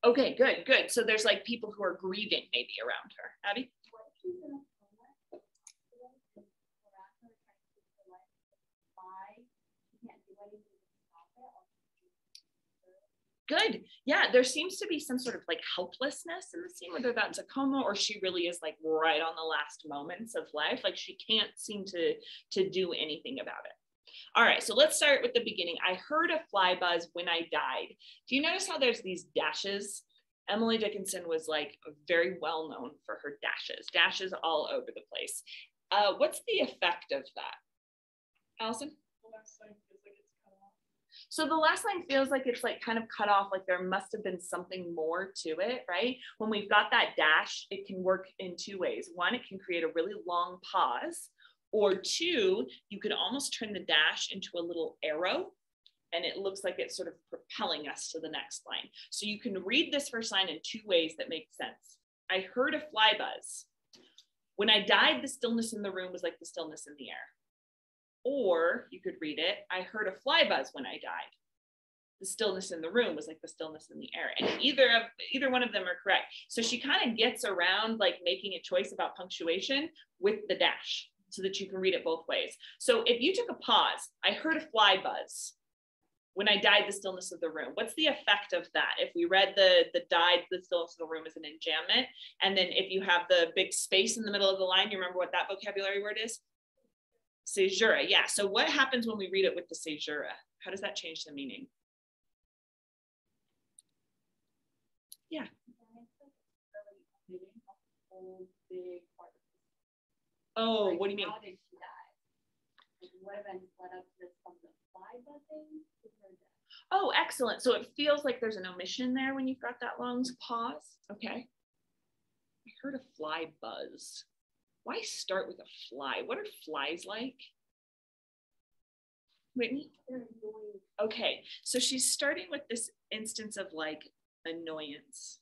Okay, good. So there's like people who are grieving maybe around her. Abby? Good. Yeah, there seems to be some sort of like helplessness in the scene, whether that's a coma or she really is like right on the last moments of life. Like she can't seem to do anything about it. All right, so let's start with the beginning. I heard a fly buzz when I died. Do you notice how there's these dashes? Emily Dickinson was like very well known for her dashes all over the place. What's the effect of that? Allison? So the last line feels like it's like kind of cut off, like there must have been something more to it, right? When we've got that dash, it can work in two ways. One, it can create a really long pause, or two, you could almost turn the dash into a little arrow and it looks like it's sort of propelling us to the next line. So you can read this first line in two ways that make sense. I heard a fly buzz. When I died, the stillness in the room was like the stillness in the air. Or you could read it, I heard a fly buzz when I died. The stillness in the room was like the stillness in the air. And either one of them are correct. So she kind of gets around like making a choice about punctuation with the dash so that you can read it both ways. So if you took a pause, I heard a fly buzz. When I died, the stillness of the room. What's the effect of that? If we read the died, the stillness of the room as an enjambment, and then if you have the big space in the middle of the line, you remember what that vocabulary word is? Caesura, yeah. So what happens when we read it with the caesura? How does that change the meaning? Yeah. Oh, what do you mean? How did she die? What events led up to this from the fly buzzing to her death? Oh, excellent. So it feels like there's an omission there when you've got that long pause. Okay. I heard a fly buzz. Why start with a fly? What are flies like? Whitney? Okay, so she's starting with this instance of like annoyance.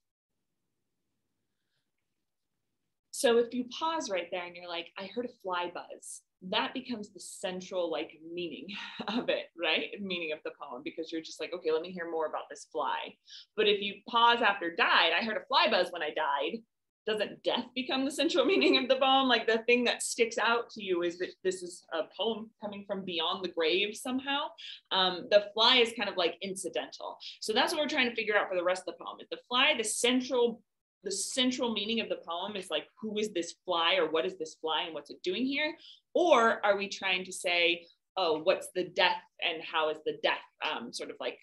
So if you pause right there and you're like, I heard a fly buzz, that becomes the central like meaning of it, right? Meaning of the poem, because you're just like, okay, let me hear more about this fly. But if you pause after died, I heard a fly buzz when I died, doesn't death become the central meaning of the poem? Like the thing that sticks out to you is that this is a poem coming from beyond the grave somehow. The fly is kind of like incidental. So that's what we're trying to figure out for the rest of the poem. Is the fly the central meaning of the poem is like, who is this fly, or what is this fly and what's it doing here? Or are we trying to say, oh, what's the death and how is the death sort of like,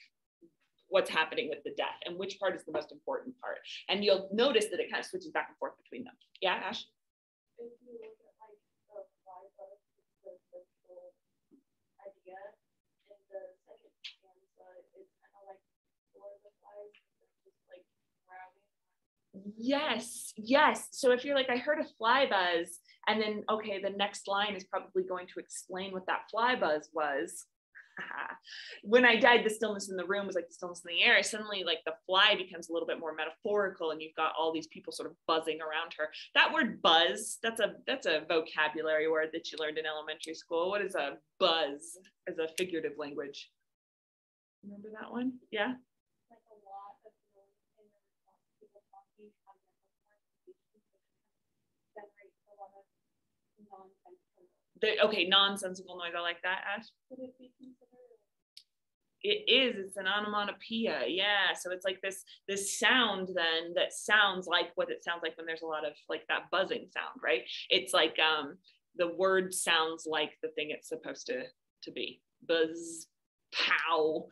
what's happening with the death and which part is the most important part? And you'll notice that it kind of switches back and forth between them. Yeah, Ash? If you look at like the fly buzz, the central idea, in the second stanza, it's kind of like for the flies, just like grabbing. Yes. So if you're like, I heard a fly buzz, and then, okay, the next line is probably going to explain what that fly buzz was. When I died, the stillness in the room was like the stillness in the air. Suddenly, like the fly becomes a little bit more metaphorical, and you've got all these people sort of buzzing around her. That word buzz, that's a vocabulary word that you learned in elementary school. What is a buzz as a figurative language? Remember that one? Yeah. Like a lot of noise in the response to people talking, generates a lot of nonsensical noise. Okay, nonsensical noise. I like that, Ash. Would it be considered? It is. It's an onomatopoeia. Yeah. So it's like this sound then that sounds like what it sounds like when there's a lot of like that buzzing sound, right? It's like the word sounds like the thing it's supposed to be. Buzz, pow,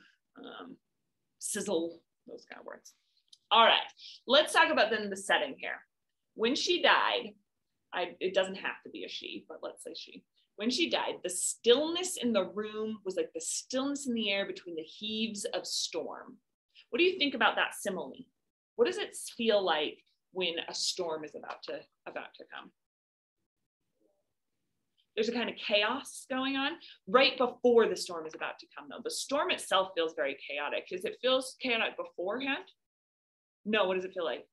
sizzle, those kind of words. All right. Let's talk about then the setting here. When she died, it doesn't have to be a she, but let's say she. When she died, the stillness in the room was like the stillness in the air between the heaves of storm. What do you think about that simile? What does it feel like when a storm is about to come? There's a kind of chaos going on right before the storm is about to come, though. The storm itself feels very chaotic. Does it feel chaotic beforehand? No, what does it feel like?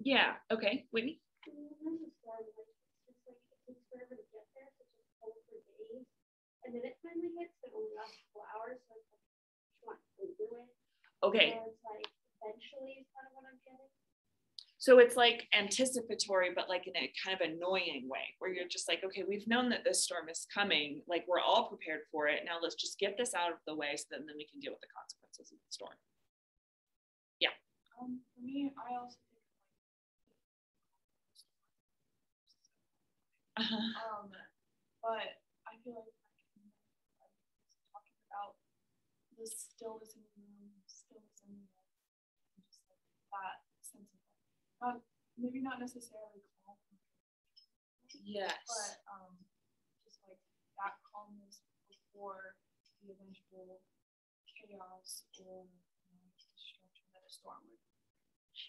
Yeah, okay, Whitney? And then it finally hits, but only lasts a couple hours, so it's like, she wants to do it. Okay. So it's like, eventually is kind of what I'm getting. So it's like anticipatory, but like in a kind of annoying way where you're just like, okay, we've known that this storm is coming. Like we're all prepared for it. Now let's just get this out of the way so that then we can deal with the consequences of the storm. Yeah. For me, I also think but I feel like talking about the stillness in the room, stillness in the air, and just like that sense of like, maybe not necessarily calm. Yes. But just like that calmness before the eventual chaos or destruction that a storm would.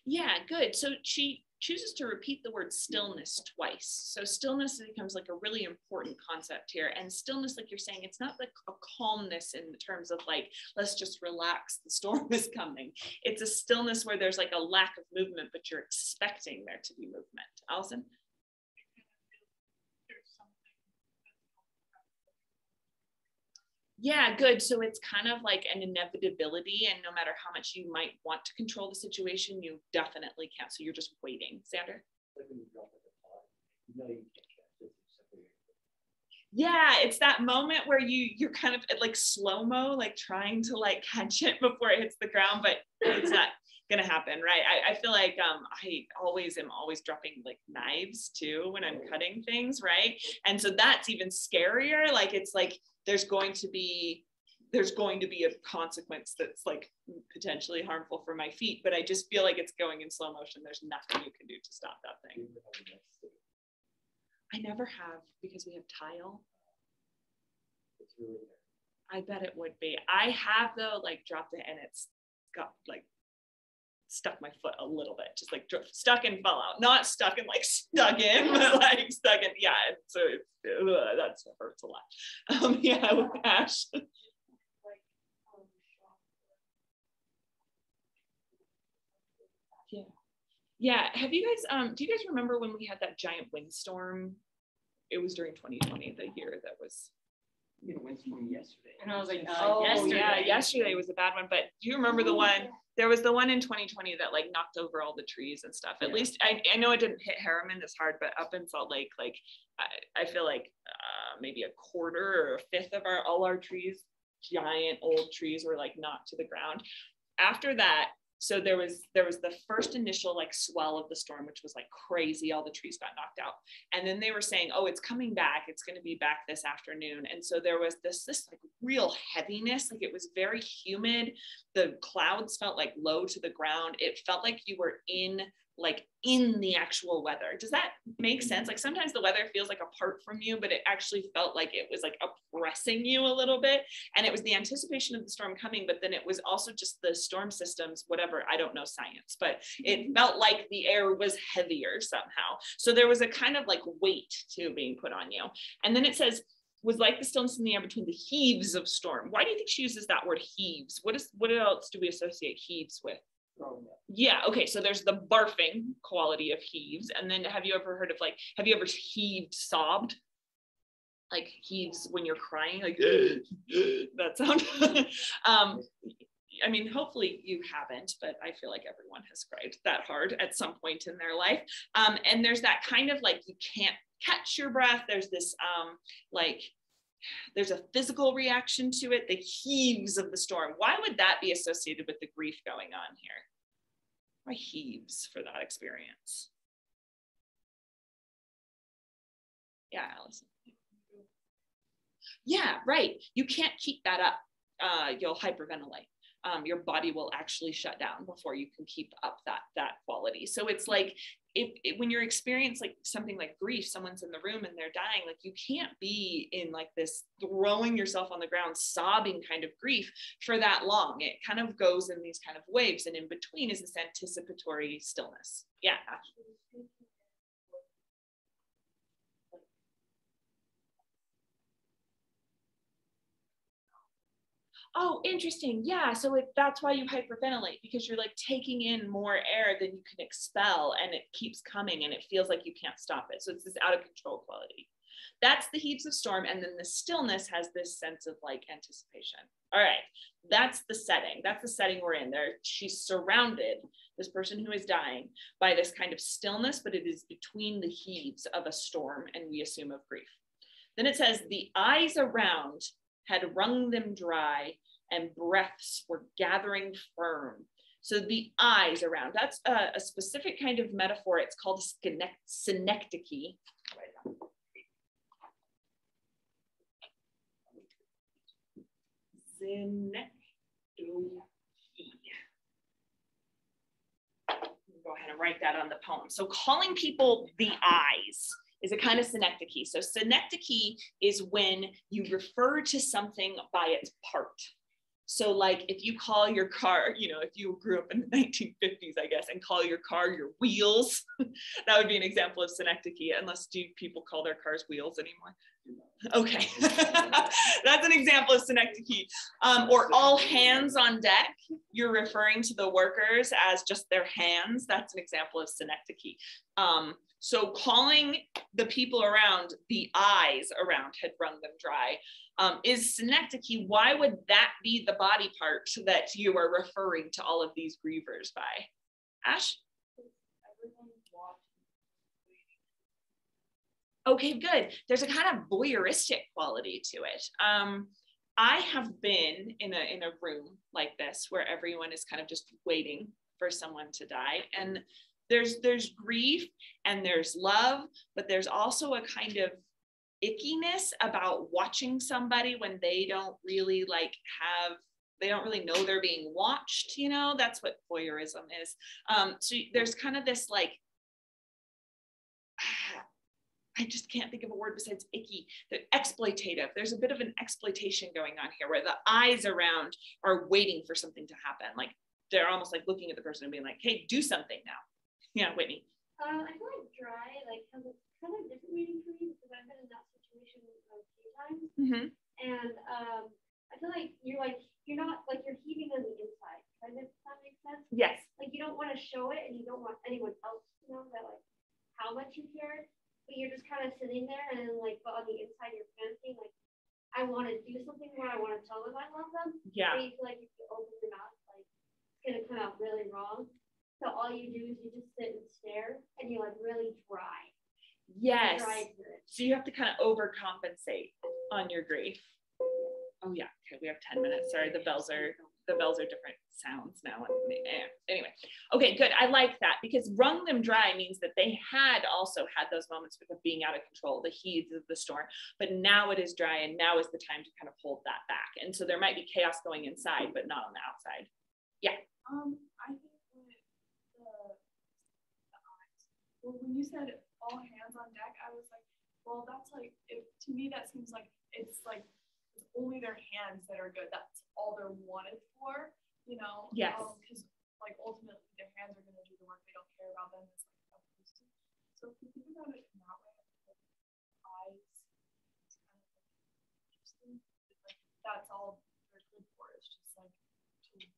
Yeah, good. So she chooses to repeat the word stillness twice. So stillness becomes like a really important concept here. And stillness, like you're saying, it's not like a calmness in terms of like, let's just relax, the storm is coming. It's a stillness where there's like a lack of movement, but you're expecting there to be movement. Allison? Yeah, good. So it's kind of like an inevitability, and no matter how much you might want to control the situation, you definitely can't. So you're just waiting. Xander? Yeah, it's that moment where you're kind of like slow-mo, like trying to like catch it before it hits the ground, but it's not gonna happen, right? I feel like I am always dropping like knives too when I'm cutting things, right? And so that's even scarier. Like it's like there's going to be a consequence that's like potentially harmful for my feet, but I just feel like it's going in slow motion. There's nothing you can do to stop that thing. I never have, because we have tile. It's really there. I bet it would be. I have though, like dropped it and it's got like stuck my foot a little bit, just like stuck and fell out. Not stuck and like stuck in, but like stuck in. Yeah, so that hurts a lot. Yeah, with Ash. Yeah. Yeah. Have you guys, do you guys remember when we had that giant windstorm? It was during 2020, the year that was. You went to me yesterday. And I was like, Yesterday. Yeah, yesterday was a bad one. But do you remember the one? There was the one in 2020 that like knocked over all the trees and stuff. At least I know it didn't hit Harriman as hard, but up in Salt Lake, like I feel like maybe a quarter or a fifth of all our trees, giant old trees, were like knocked to the ground. After that, so there was the first initial like swell of the storm, which was like crazy. All the trees got knocked out. And then they were saying, oh, it's coming back. It's going to be back this afternoon. And so there was this like real heaviness. Like it was very humid. The clouds felt like low to the ground. It felt like you were in the actual weather. Does that make sense? Like sometimes the weather feels like apart from you, but it actually felt like it was like oppressing you a little bit. And it was the anticipation of the storm coming, but then it was also just the storm systems, whatever, I don't know science, but it felt like the air was heavier somehow. So there was a kind of like weight too being put on you. And then it says, was like the stillness in the air between the heaves of storm. Why do you think she uses that word heaves? What else do we associate heaves with? Yeah, okay, so there's the barfing quality of heaves. And then have you ever heaved sobbed? Like heaves when you're crying, like that sound. I mean, hopefully you haven't, but I feel like everyone has cried that hard at some point in their life. And there's that kind of like, you can't catch your breath. There's this there's a physical reaction to it, the heaves of the storm. Why would that be associated with the grief going on here? Why heaves for that experience? Yeah, Allison. Yeah, right. You can't keep that up. You'll hyperventilate. Your body will actually shut down before you can keep up that quality. So it's like, when you're experiencing like something like grief, someone's in the room and they're dying, like you can't be in like this throwing yourself on the ground, sobbing kind of grief for that long. It kind of goes in these kind of waves, and in between is this anticipatory stillness. Yeah. Oh, interesting. Yeah. So that's why you hyperventilate, because you're like taking in more air than you can expel, and it keeps coming and it feels like you can't stop it. So it's this out of control quality. That's the heaves of storm. And then the stillness has this sense of like anticipation. All right, that's the setting. That's the setting we're in there. She's surrounded, this person who is dying, by this kind of stillness, but it is between the heaves of a storm, and we assume of grief. Then it says, the eyes around had wrung them dry, and breaths were gathering firm. So the eyes around, that's a specific kind of metaphor. It's called synecdoche. Go ahead and write that on the poem. So calling people the eyes is a kind of synecdoche. So synecdoche is when you refer to something by its part. So like if you call your car, you know, if you grew up in the 1950s, I guess, and call your car your wheels, that would be an example of synecdoche, unless do people call their cars wheels anymore? Okay, that's an example of synecdoche. Or all hands on deck, you're referring to the workers as just their hands. That's an example of synecdoche. So calling the people around, the eyes around had wrung them dry, is synecdoche. Why would that be the body part that you are referring to all of these grievers by? Ash? Okay, good. There's a kind of voyeuristic quality to it. I have been in a room like this where everyone is kind of just waiting for someone to die, and there's grief and there's love, but there's also a kind of ickiness about watching somebody when they don't really they don't really know they're being watched, you know. That's what voyeurism is. So there's kind of this like, I just can't think of a word besides icky, the exploitative. There's a bit of an exploitation going on here where the eyes around are waiting for something to happen. Like they're almost like looking at the person and being like, hey, do something now. Yeah, Whitney. I feel like dry has a kind of different meaning for me because I've been in that situation a few times. Mm-hmm. And I feel like you're not like you're heaving on the inside. Kind of, if that makes sense? Yes. Like you don't want to show it and you don't want anyone else to know that like how much you care. But you're just kind of sitting there and then like, but on the inside you're panicking, like, I want to do something where I want to tell them I love them. Yeah. But you feel like if you open your mouth, like, it's going to come out really wrong. So all you do is you just sit and stare and you're like really dry. Yes. Dry through it. So you have to kind of overcompensate on your grief. Oh yeah, okay, we have 10 minutes. Sorry, the bells are different sounds now. Anyway, okay, good. I like that because wrung them dry means that they had also had those moments of being out of control, the heaves of the storm, but now it is dry and now is the time to kind of hold that back. And so there might be chaos going inside, but not on the outside. Yeah. I think the eyes. Well, when you said all hands on deck, I was like, well, that's like, to me, that seems like it's only their hands that are good. That's all they're wanted for, you know? Yes. Because like ultimately their hands are going to do the work. They don't care about them. It's like a person. So if you think about it in that way, like eyes, it's kind of like interesting. Like that's all they're good for. It's just like to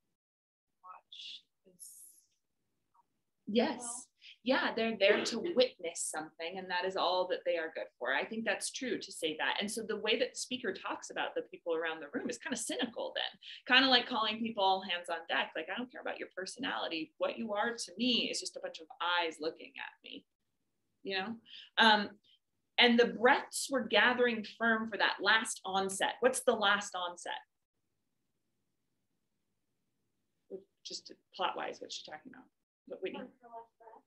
watch this. Yes. Yeah, they're there to witness something, and that is all that they are good for. I think that's true to say that. And so the way that the speaker talks about the people around the room is kind of cynical then, kind of like calling people all hands on deck. Like, I don't care about your personality. What you are to me is just a bunch of eyes looking at me, you know? And the breaths were gathering firm for that last onset. What's the last onset? Just plot-wise, what you're talking about. What we need.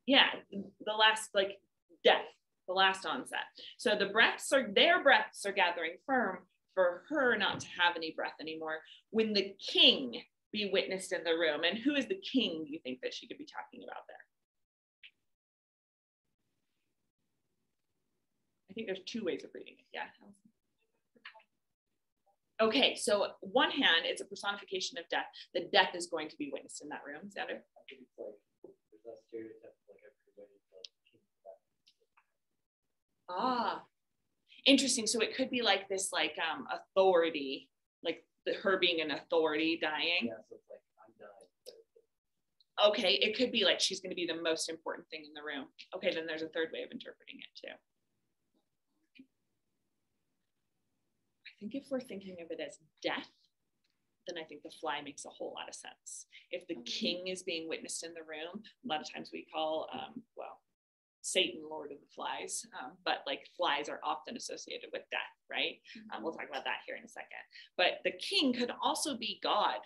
Yeah, the last like death, the last onset. So their breaths are gathering firm for her not to have any breath anymore when the king be witnessed in the room. And who is the king you think that she could be talking about there? I think there's two ways of reading it. Yeah. Okay, so one hand, it's a personification of death. The death is going to be witnessed in that room. Xander? I think it's like there's that stereotype of like everybody Interesting. So it could be like this, like authority, like her being an authority dying. Yeah, so it's like I'm dying. Okay, it could be like she's going to be the most important thing in the room. Okay, then there's a third way of interpreting it too. think if we're thinking of it as death, then I think the fly makes a whole lot of sense. If the king is being witnessed in the room, a lot of times we call, Satan, Lord of the Flies, but like flies are often associated with death, right? We'll talk about that here in a second. But the king could also be God.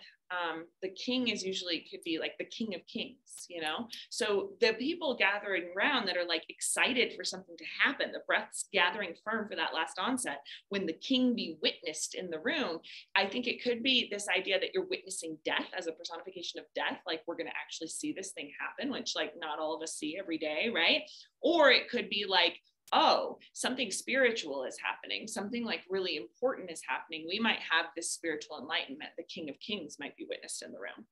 The king is usually could be like the king of kings, you know? So the people gathering around that are like excited for something to happen, the breath's gathering firm for that last onset, when the king be witnessed in the room, I think it could be this idea that you're witnessing death as a personification of death, like we're going to actually see this thing happen, which like not all of us see every day, right? Or it could be like, oh, something spiritual is happening, something like really important is happening. We might have this spiritual enlightenment. The King of Kings might be witnessed in the room.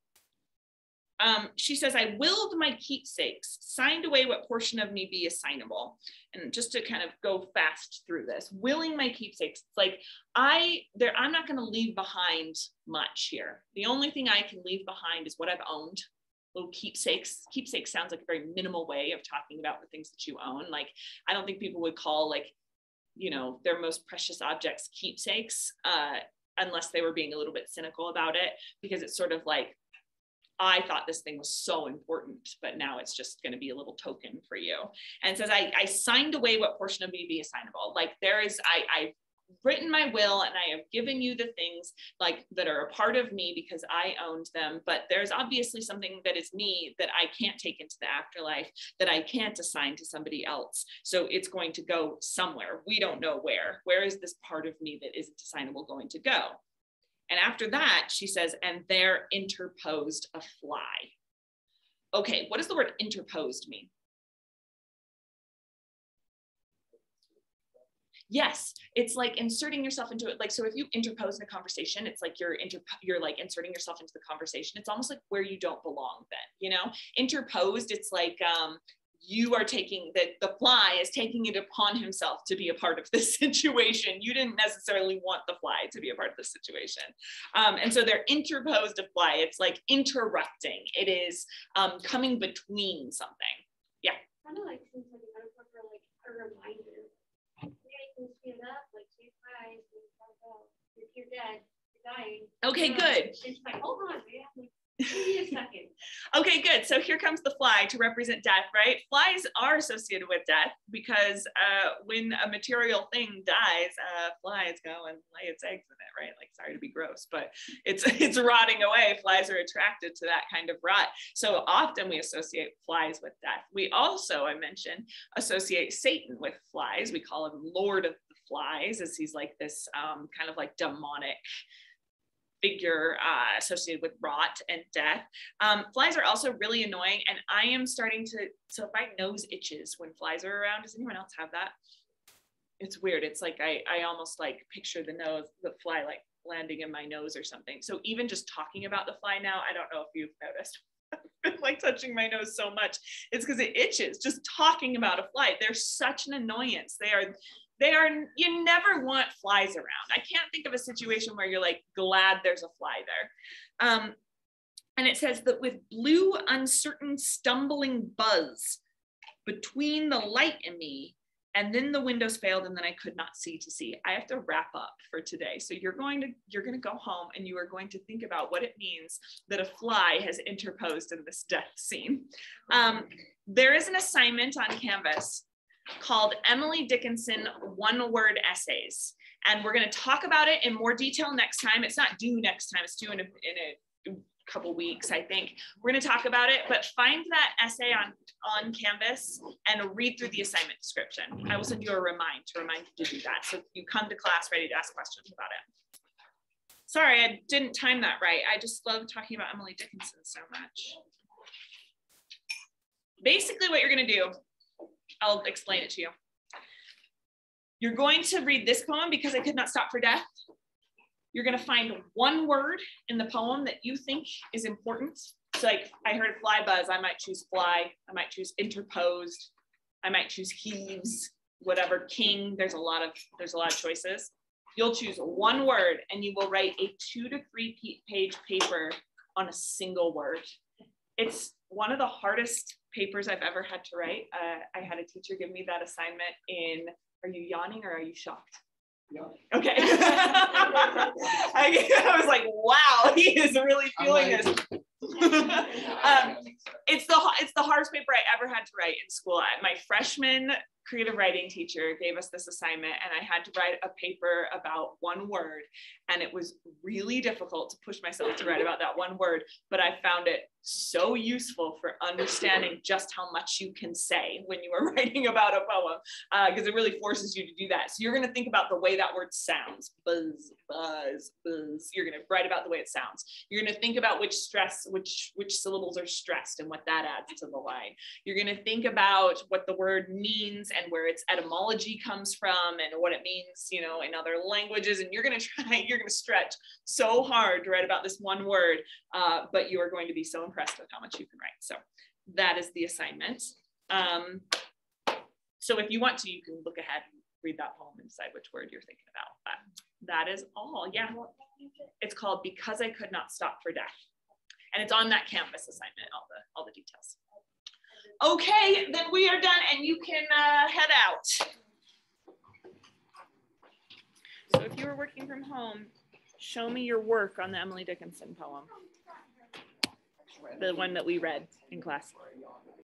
She says, I willed my keepsakes, signed away what portion of me be assignable. And just to kind of go fast through this, willing my keepsakes, it's like I'm not going to leave behind much here. The only thing I can leave behind is what I've owned. Little keepsakes. Keepsakes sounds like a very minimal way of talking about the things that you own. Like, I don't think people would call like, you know, their most precious objects keepsakes, unless they were being a little bit cynical about it, because it's sort of like, I thought this thing was so important, but now it's just going to be a little token for you. And it says, I signed away what portion of me be assignable. Like I've written my will and I have given you the things like that are a part of me because I owned them, but there's obviously something that is me that I can't take into the afterlife, that I can't assign to somebody else. So it's going to go somewhere. We don't know where. Where is this part of me that isn't assignable going to go? And after that, she says, and there interposed a fly. Okay, what does the word interposed mean? Yes, it's like inserting yourself into it. Like, so if you interpose in a conversation, it's like you're like inserting yourself into the conversation. It's almost like where you don't belong then, you know? Interposed, it's like you are taking, the fly is taking it upon himself to be a part of this situation. You didn't necessarily want the fly to be a part of the situation. And so they're interposed a fly. It's like interrupting. It is coming between something. Yeah. Kind of like seems like a metaphor for like a reminder. Yeah, you can stand up, like say hi, if you're dead, you're dying. Okay, good. It's like, hold on, man. Like, give me a second. Okay, good. So here comes the fly to represent death, right? Flies are associated with death because when a material thing dies, flies go and lay its eggs in it, right? Like, sorry to be gross, but it's rotting away. Flies are attracted to that kind of rot. So often we associate flies with death. We also, I mentioned, associate Satan with flies. We call him Lord of the Flies, as he's like this kind of like demonic figure associated with rot and death. Flies are also really annoying, and I am starting to, so if my nose itches when flies are around, does anyone else have that? It's weird. It's like I almost like picture the fly like landing in my nose or something. So even just talking about the fly now, I don't know if you've noticed. I've been like touching my nose so much. It's because it itches just talking about a fly. They're such an annoyance. You never want flies around. I can't think of a situation where you're like glad there's a fly there. And it says that with blue, uncertain, stumbling buzz between the light and me, and then the windows failed and then I could not see to see. I have to wrap up for today. So you're going to go home and you are going to think about what it means that a fly has interposed in this death scene. There is an assignment on Canvas called Emily Dickinson one-word essays. And we're going to talk about it in more detail next time. It's not due next time, it's due in a couple weeks, I think. We're going to talk about it, but find that essay on Canvas and read through the assignment description. I will send you a remind you to do that. So you come to class ready to ask questions about it. Sorry, I didn't time that right. I just love talking about Emily Dickinson so much. Basically what you're going to do, I'll explain it to you. You're going to read this poem because I could not stop for death. You're going to find one word in the poem that you think is important. So like I heard fly buzz, I might choose fly. I might choose interposed. I might choose heaves, whatever, king. There's a lot of choices. You'll choose one word and you will write a 2 to 3 page paper on a single word. It's one of the hardest papers I've ever had to write. I had a teacher give me that assignment in, are you yawning or are you shocked? Okay. I was like, wow, he is really feeling this. It's the hardest paper I ever had to write in school. My freshman creative writing teacher gave us this assignment, and I had to write a paper about one word, and it was really difficult to push myself to write about that one word, but I found it so useful for understanding just how much you can say when you are writing about a poem, because it really forces you to do that. So you're going to think about the way that word sounds. Buzz, buzz, buzz. You're going to write about the way it sounds. You're going to think about which syllables are stressed and what that adds to the line. You're going to think about what the word means and where its etymology comes from and what it means, you know, in other languages. And you're going to stretch so hard to write about this one word, but you are going to be so impressed with how much you can write. So that is the assignment. So if you want to, you can look ahead and read that poem and decide which word you're thinking about. But that is all. Yeah. It's called Because I Could Not Stop for Death. And it's on that Canvas assignment, all the details. Okay, then we are done and you can head out. So if you were working from home, show me your work on the Emily Dickinson poem. The one that we read in class.